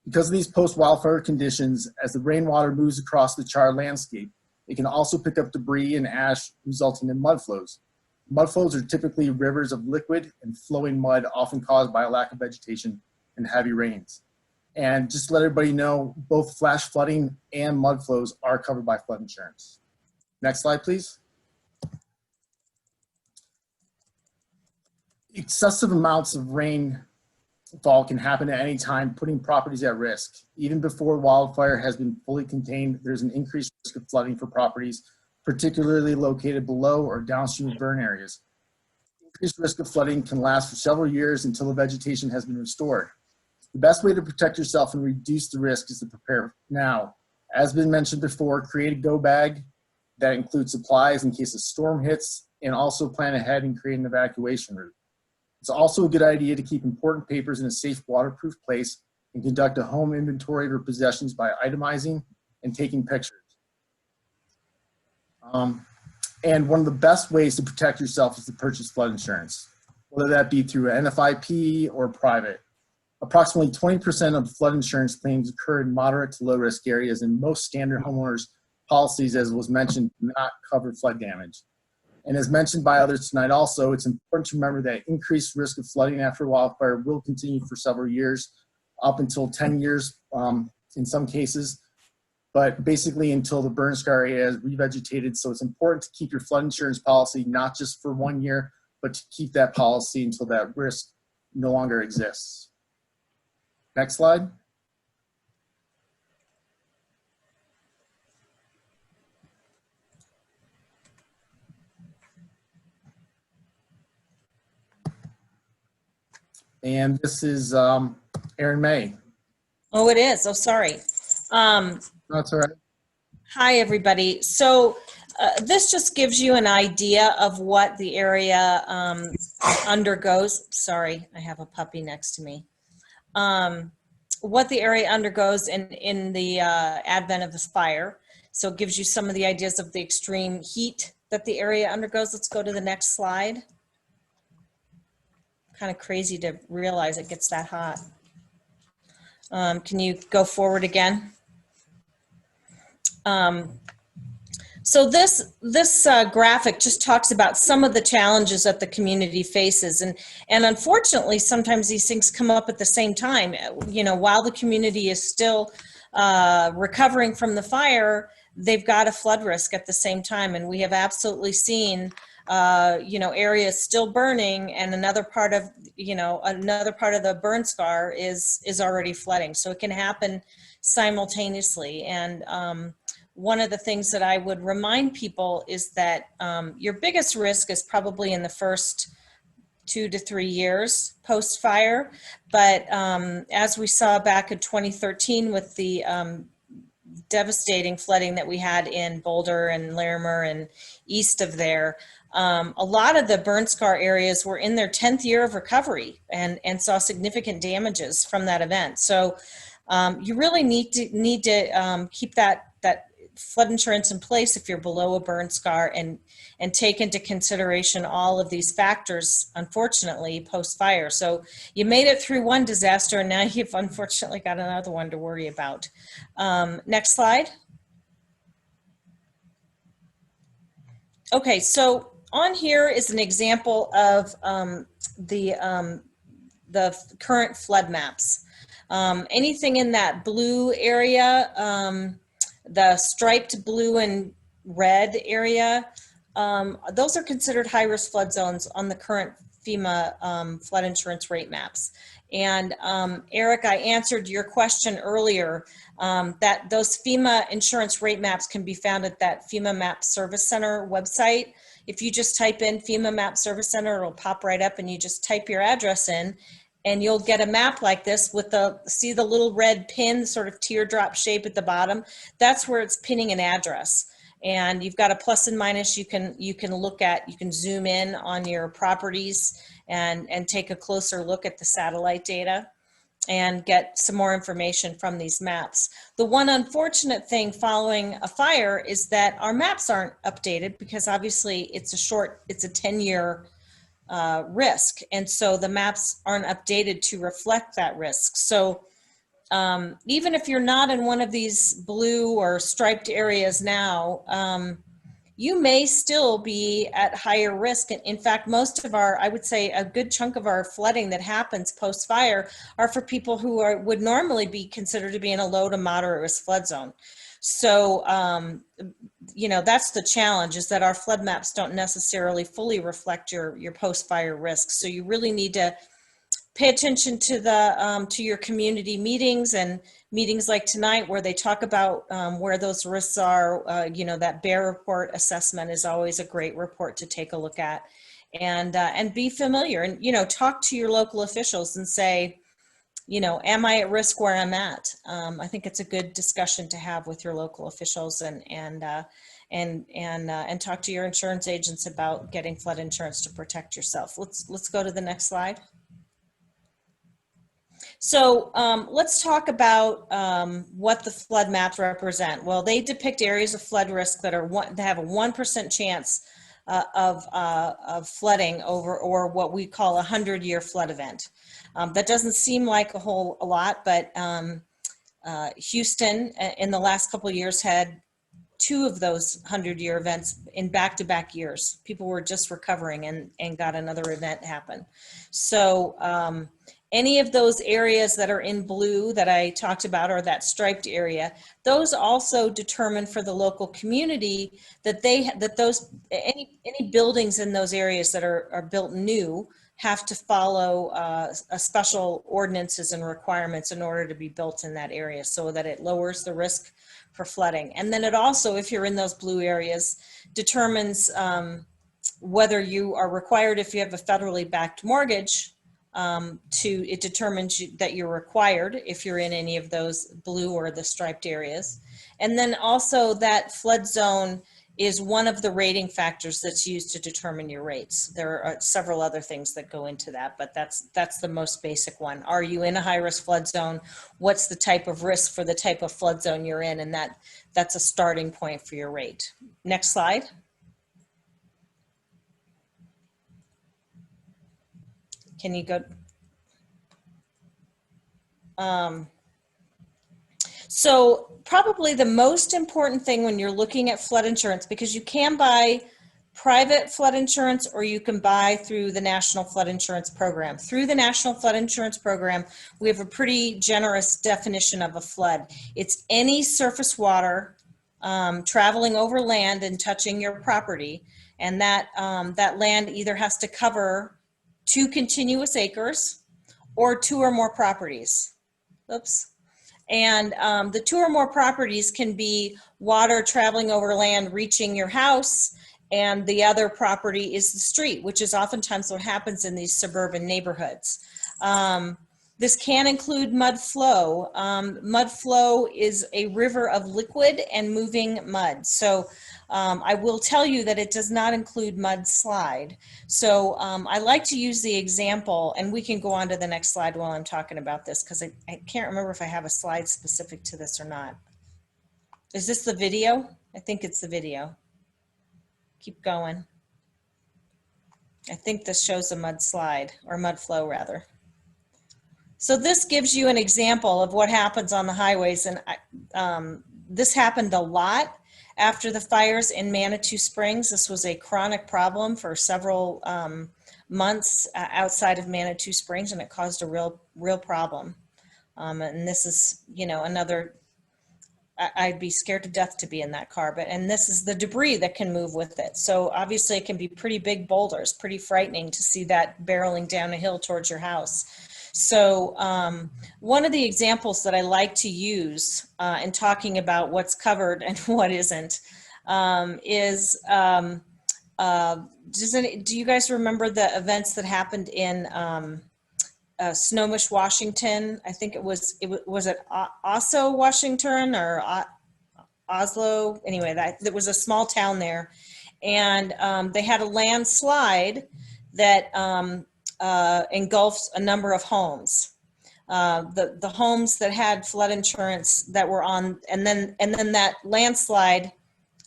Because of these post-wildfire conditions, as the rainwater moves across the charred landscape, it can also pick up debris and ash, resulting in mudflows. Mudflows are typically rivers of liquid and flowing mud, often caused by a lack of vegetation and heavy rains. And just to let everybody know, both flash flooding and mudflows are covered by flood insurance. Next slide, please. Excessive amounts of rainfall can happen at any time, putting properties at risk. Even before wildfire has been fully contained, there's an increased risk of flooding for properties particularly located below or downstream of burn areas. Increased risk of flooding can last for several years until the vegetation has been restored. The best way to protect yourself and reduce the risk is to prepare now. As been mentioned before, create a go bag that includes supplies in case a storm hits, and also plan ahead and create an evacuation route. It's also a good idea to keep important papers in a safe waterproof place and conduct a home inventory of your possessions by itemizing and taking pictures. And one of the best ways to protect yourself is to purchase flood insurance, whether that be through an NFIP or private. Approximately 20% of flood insurance claims occur in moderate to low risk areas, and most standard homeowners policies, as was mentioned, do not cover flood damage. And as mentioned by others tonight also, it's important to remember that increased risk of flooding after wildfire will continue for several years, up until 10 years in some cases, but basically until the burn scar area is revegetated. So it's important to keep your flood insurance policy not just for 1 year, but to keep that policy until that risk no longer exists. Next slide. And this is Erin May. Oh, it is. Oh, sorry. That's all right. Hi, everybody. So this just gives you an idea of what the area undergoes. Sorry, I have a puppy next to me. What the area undergoes in the advent of this fire. So it gives you some of the ideas of the extreme heat that the area undergoes. Let's go to the next slide. Kind of crazy to realize it gets that hot. Can you go forward again? So this graphic just talks about some of the challenges that the community faces, and unfortunately sometimes these things come up at the same time. You know, while the community is still recovering from the fire, they've got a flood risk at the same time, and we have absolutely seen you know, areas still burning, and another part of the burn scar is already flooding. So it can happen simultaneously. And one of the things that I would remind people is that your biggest risk is probably in the first 2 to 3 years post-fire. But as we saw back in 2013 with the devastating flooding that we had in Boulder and Larimer and east of there, a lot of the burn scar areas were in their 10th year of recovery and saw significant damages from that event. So you really need to keep that flood insurance in place if you're below a burn scar, and take into consideration all of these factors, unfortunately, post-fire. So you made it through one disaster, and now you've unfortunately got another one to worry about. Next slide. Okay, so on here is an example of the current flood maps. Anything in that blue area, the striped blue and red area, those are considered high-risk flood zones on the current FEMA flood insurance rate maps. And Eric, I answered your question earlier that those FEMA insurance rate maps can be found at that FEMA Map Service Center website. If you just type in FEMA Map Service Center, it'll pop right up, and you just type your address in, and you'll get a map like this with see the little red pin, sort of teardrop shape at the bottom? That's where it's pinning an address. And you've got a plus and minus you can look at. You can zoom in on your properties and take a closer look at the satellite data and get some more information from these maps. The one unfortunate thing following a fire is that our maps aren't updated, because obviously it's a 10-year risk. And so the maps aren't updated to reflect that risk. So even if you're not in one of these blue or striped areas now, you may still be at higher risk. In fact, most of I would say a good chunk of our flooding that happens post-fire are for people who would normally be considered to be in a low to moderate risk flood zone. So, you know, that's the challenge, is that our flood maps don't necessarily fully reflect your post-fire risks. So you really need to pay attention to your community meetings, and meetings like tonight where they talk about where those risks are. You know, that bear report assessment is always a great report to take a look at, and be familiar, and, you know, talk to your local officials and say, you know, am I at risk where I'm at? I think it's a good discussion to have with your local officials, and talk to your insurance agents about getting flood insurance to protect yourself. Let's go to the next slide. So let's talk about what the flood maps represent. Well, they depict areas of flood risk that have a 1% chance of flooding or what we call a 100-year flood event. That doesn't seem like a lot, but Houston in the last couple of years had 2 of those 100-year events in back-to-back years. People were just recovering and got another event happen. So any of those areas that are in blue that I talked about, or that striped area, those also determine for the local community that any buildings in those areas that are built new have to follow special ordinances and requirements in order to be built in that area, so that it lowers the risk for flooding. And then it also, if you're in those blue areas, determines whether you are required, if you have a federally backed mortgage, it determines that you're required if you're in any of those blue or the striped areas. And then also that flood zone is one of the rating factors that's used to determine your rates. There are several other things that go into that, but that's the most basic one. Are you in a high-risk flood zone? What's the type of risk for the type of flood zone you're in? And that's a starting point for your rate. Next slide. Can you go? So probably the most important thing when you're looking at flood insurance, because you can buy private flood insurance or you can buy through the National Flood Insurance Program. Through the National Flood Insurance Program, we have a pretty generous definition of a flood. It's any surface water traveling over land and touching your property, and that land either has to cover 2 continuous acres or 2 or more properties. Oops. And the 2 or more properties can be water traveling over land reaching your house, and the other property is the street, which is oftentimes what happens in these suburban neighborhoods. This can include mud flow. Mud flow is a river of liquid and moving mud. So I will tell you that it does not include mudslide. So I like to use the example, and we can go on to the next slide while I'm talking about this, because I can't remember if I have a slide specific to this or not. Is this the video? I think it's the video. Keep going. I think this shows a mudslide, or mud flow rather. So this gives you an example of what happens on the highways, and this happened a lot after the fires in Manitou Springs. This was a chronic problem for several months outside of Manitou Springs, and it caused a real problem. And this is, you know, another, I'd be scared to death to be in that car, and this is the debris that can move with it. So obviously it can be pretty big boulders, pretty frightening to see that barreling down a hill towards your house. So one of the examples that I like to use in talking about what's covered and what isn't is, do you guys remember the events that happened in Snohomish, Washington? I think was it Oso, Washington, or Oslo? Anyway, that was a small town there, and they had a landslide that engulfed a number of homes. The homes that had flood insurance that were on, and then that landslide.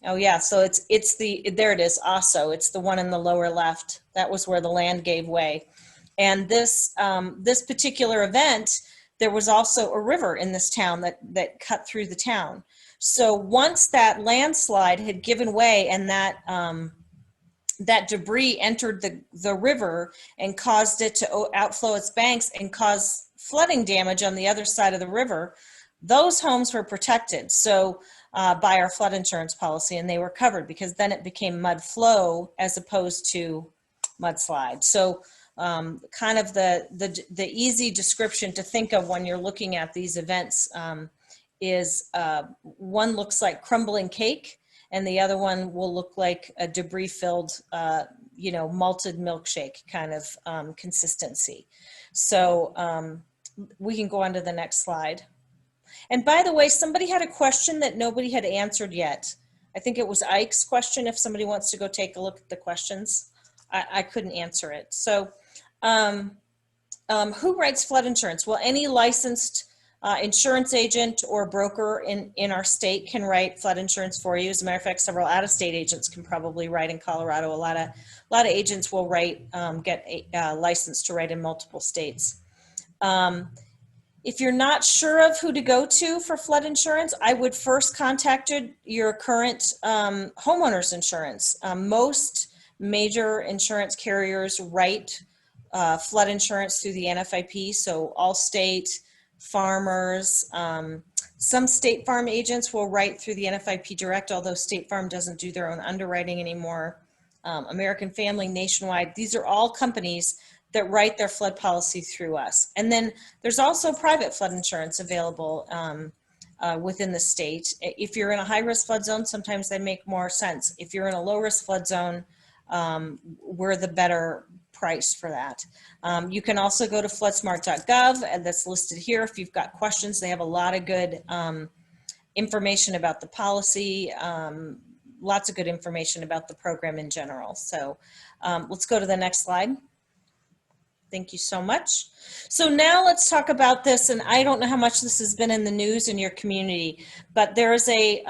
Oh yeah, so it's there it is, Oso. It's the one in the lower left. That was where the land gave way. And this particular event, there was also a river in this town that cut through the town. So once that landslide had given way and that debris entered the river and caused it to outflow its banks and cause flooding damage on the other side of the river, those homes were protected by our flood insurance policy, and they were covered because then it became mud flow as opposed to mudslide. So kind of the easy description to think of when you're looking at these events is one looks like crumbling cake, and the other one will look like a debris-filled, malted milkshake kind of consistency. So we can go on to the next slide. And by the way, somebody had a question that nobody had answered yet. I think it was Ike's question. If somebody wants to go take a look at the questions, I couldn't answer it. So who writes flood insurance? Well, any licensed insurance agent or broker in our state can write flood insurance for you. As a matter of fact, several out-of-state agents can probably write in Colorado. A lot of agents will get licensed to write in multiple states. If you're not sure of who to go to for flood insurance, I would first contact your current homeowner's insurance. Most major insurance carriers write flood insurance through the NFIP, so Allstate, Farmers, some State Farm agents will write through the NFIP Direct, although State Farm doesn't do their own underwriting anymore. American Family, Nationwide, these are all companies that write their flood policy through us. And then there's also private flood insurance available within the state. If you're in a high-risk flood zone, sometimes they make more sense. If you're in a low-risk flood zone, we're the better price for that. You can also go to floodsmart.gov, and that's listed here. If you've got questions, they have a lot of good information about the policy, lots of good information about the program in general. So let's go to the next slide. Thank you so much. So now let's talk about this, and I don't know how much this has been in the news in your community, but there is a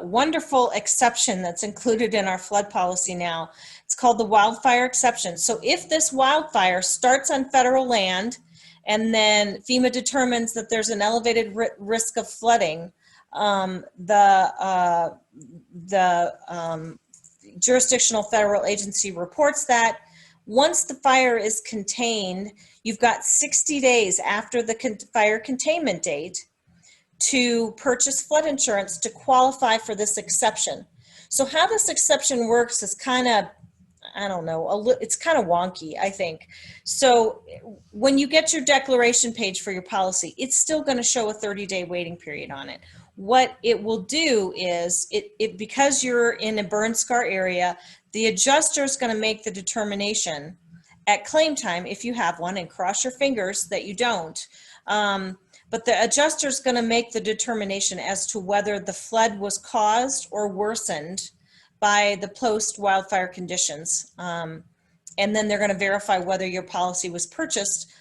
wonderful exception that's included in our flood policy now. It's called the wildfire exception. So if this wildfire starts on federal land and then FEMA determines that there's an elevated risk of flooding, the jurisdictional federal agency reports that. Once the fire is contained, you've got 60 days after the fire containment date to purchase flood insurance to qualify for this exception. So how this exception works is kind of, I don't know, it's kind of wonky, I think. So when you get your declaration page for your policy, it's still going to show a 30-day waiting period on it. What it will do is, because you're in a burn scar area, the adjuster is going to make the determination at claim time, if you have one, and cross your fingers that you don't. But the adjuster is going to make the determination as to whether the flood was caused or worsened by the post-wildfire conditions. And then they're going to verify whether your policy was purchased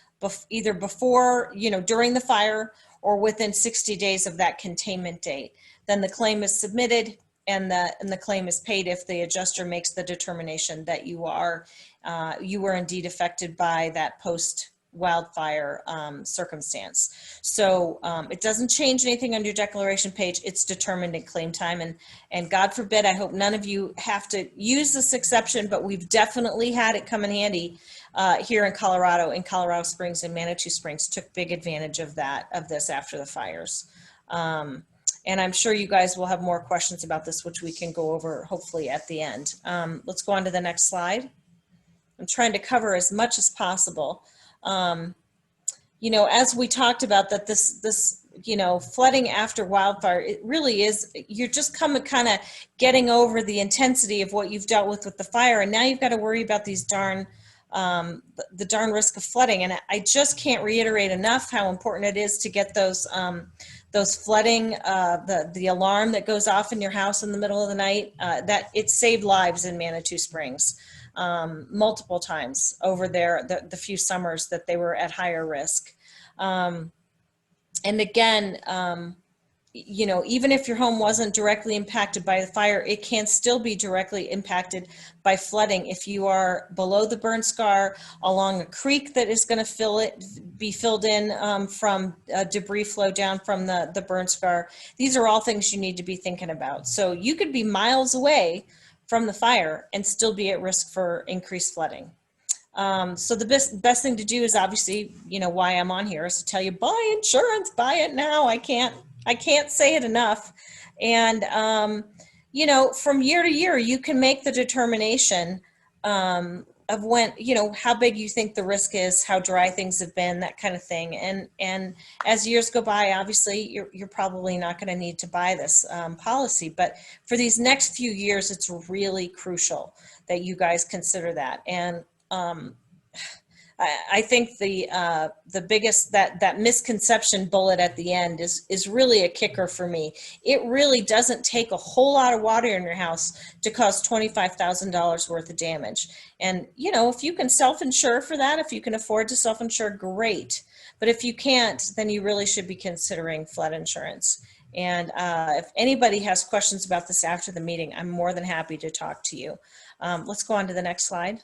either before, during the fire or within 60 days of that containment date. Then the claim is submitted and the claim is paid if the adjuster makes the determination that you were indeed affected by that post-wildfire circumstance. So it doesn't change anything on your declaration page. It's determined in claim time, and God forbid, I hope none of you have to use this exception, but we've definitely had it come in handy here in Colorado Springs and Manitou Springs took big advantage of this after the fires. And I'm sure you guys will have more questions about this, which we can go over hopefully at the end. Let's go on to the next slide. I'm trying to cover as much as possible. As we talked about, that this flooding after wildfire, it really is, you're just kind of getting over the intensity of what you've dealt with the fire, and now you've got to worry about these the darn risk of flooding. And I just can't reiterate enough how important it is to get those flooding, the alarm that goes off in your house in the middle of the night, that it saved lives in Manitou Springs multiple times over the few summers that they were at higher risk. And again, even if your home wasn't directly impacted by the fire, it can still be directly impacted by flooding if you are below the burn scar, along a creek that is going to be filled in from debris flow down from the burn scar. These are all things you need to be thinking about. So you could be miles away from the fire and still be at risk for increased flooding. So the best thing to do is, obviously, why I'm on here is to tell you, buy insurance, buy it now. I can't say it enough. And, from year to year, you can make the determination of when, how big you think the risk is, how dry things have been, that kind of thing. And as years go by, obviously, you're probably not going to need to buy this policy. But for these next few years, it's really crucial that you guys consider that. And I think the biggest, that misconception bullet at the end is really a kicker for me. It really doesn't take a whole lot of water in your house to cause $25,000 worth of damage. And if you can self-insure for that, if you can afford to self-insure, great. But if you can't, then you really should be considering flood insurance. And if anybody has questions about this after the meeting, I'm more than happy to talk to you. Let's go on to the next slide.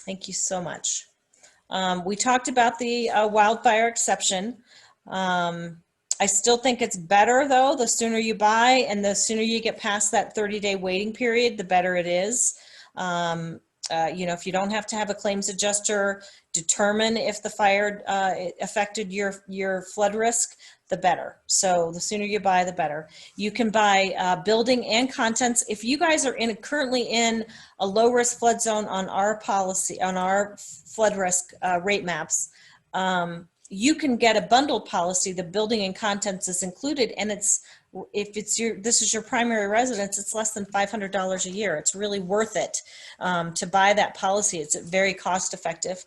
Thank you so much. We talked about the wildfire exception. I still think it's better, though, the sooner you buy and the sooner you get past that 30-day waiting period, the better it is. If you don't have to have a claims adjuster determine if the fire affected your flood risk, the better. So the sooner you buy, the better. You can buy building and contents. If you guys are currently in a low risk flood zone on our policy, on our flood risk rate maps, you can get a bundled policy. The building and contents is included, and if this is your primary residence, it's less than $500 a year. It's really worth it to buy that policy. It's very cost effective.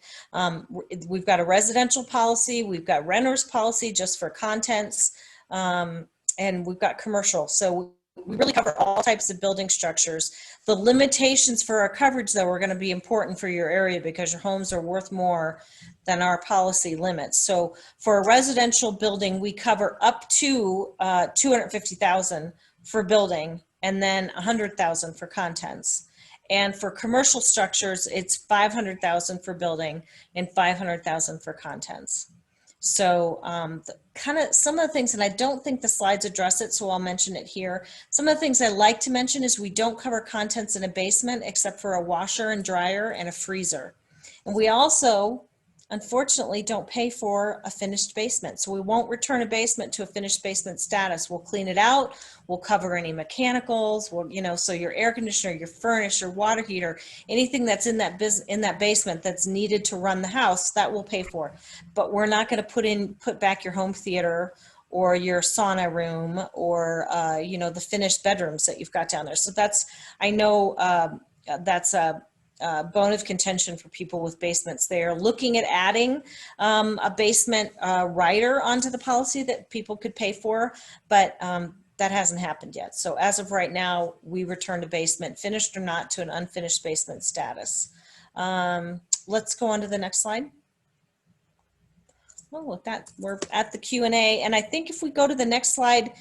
We've got a residential policy. We've got renter's policy just for contents. And we've got commercial. So we really cover all types of building structures. The limitations for our coverage, though, are going to be important for your area because your homes are worth more than our policy limits. So for a residential building, we cover up to $250,000 for building and then $100,000 for contents. And for commercial structures, it's $500,000 for building and $500,000 for contents. So kind of some of the things, and I don't think the slides address it, so I'll mention it here. Some of the things I like to mention is we don't cover contents in a basement except for a washer and dryer and a freezer. And we also, unfortunately, don't pay for a finished basement. So we won't return a basement to a finished basement status. We'll clean it out. We'll cover any mechanicals. We'll, you know, so your air conditioner, your furnace, your water heater, anything that's in that basement that's needed to run the house, that we'll pay for. But we're not going to put back your home theater or your sauna room or you know, the finished bedrooms that you've got down there. So that's, I know that's a bone of contention for people with basements. They are looking at adding a basement rider onto the policy that people could pay for, but that hasn't happened yet. So as of right now, we returned a basement, finished or not, to an unfinished basement status. Let's go on to the next slide. Well, with that, we're at the Q&A, and I think if we go to the next slide,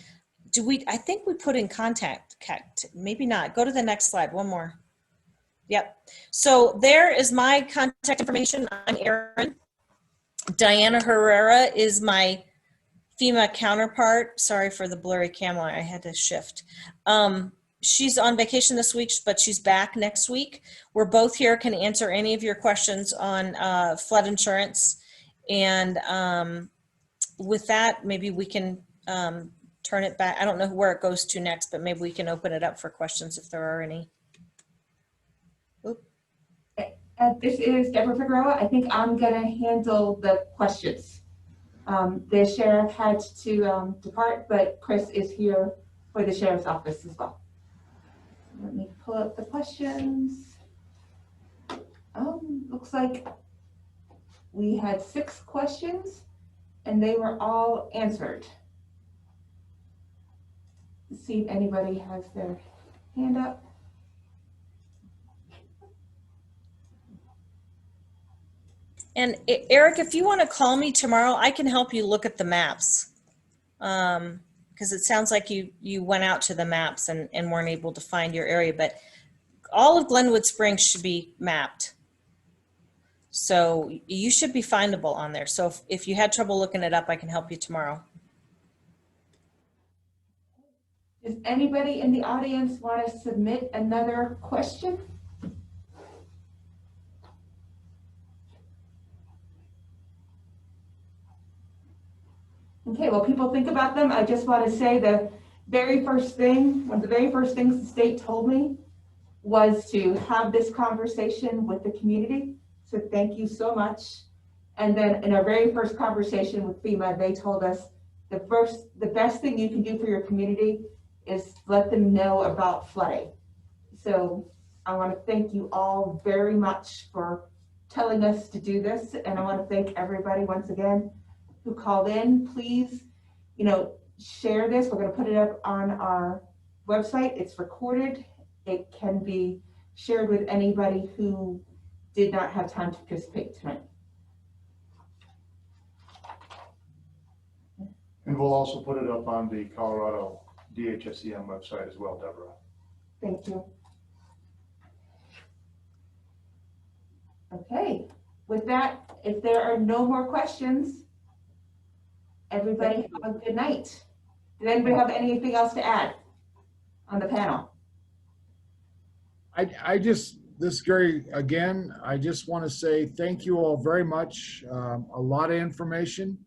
I think we put in contact, maybe not. Go to the next slide, one more. Yep. So there is my contact information. I'm Erin. Diana Herrera is my FEMA counterpart. Sorry for the blurry camera. I had to shift. She's on vacation this week, but she's back next week. We're both here, can answer any of your questions on flood insurance. And with that, maybe we can turn it back. I don't know where it goes to next, but maybe we can open it up for questions if there are any. This is Deborah Figueroa. I think I'm going to handle the questions. The sheriff had to depart, but Chris is here for the sheriff's office as well. Let me pull up the questions. Looks like we had 6 questions and they were all answered. Let's see if anybody has their hand up. And Eric, if you want to call me tomorrow, I can help you look at the maps. Because it sounds like you went out to the maps and weren't able to find your area, but all of Glenwood Springs should be mapped. So you should be findable on there. So if you had trouble looking it up, I can help you tomorrow. Does anybody in the audience want to submit another question? Okay, well, people think about them. I just want to say the very first thing, one of the very first things the state told me was to have this conversation with the community. So thank you so much. And then in our very first conversation with FEMA, they told us the best thing you can do for your community is let them know about flooding. So I want to thank you all very much for telling us to do this. And I want to thank everybody once again who called in. Please, share this. We're going to put it up on our website. It's recorded. It can be shared with anybody who did not have time to participate tonight. And we'll also put it up on the Colorado DHS-EM website as well, Deborah. Thank you. Okay, with that, if there are no more questions, everybody have a good night. Did anybody have anything else to add on the panel? I just want to say thank you all very much. A lot of information.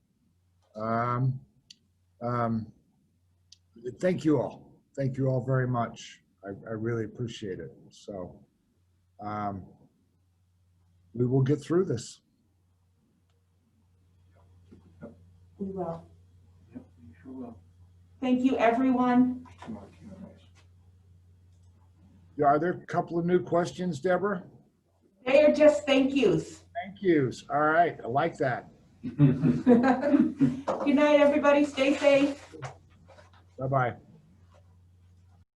Thank you all. Thank you all very much. I really appreciate it. So we will get through this. We will. Yep, we sure will. Thank you, everyone. Are there a couple of new questions, Deborah? They are just thank yous. Thank yous. All right. I like that. Good night, everybody. Stay safe. Bye-bye.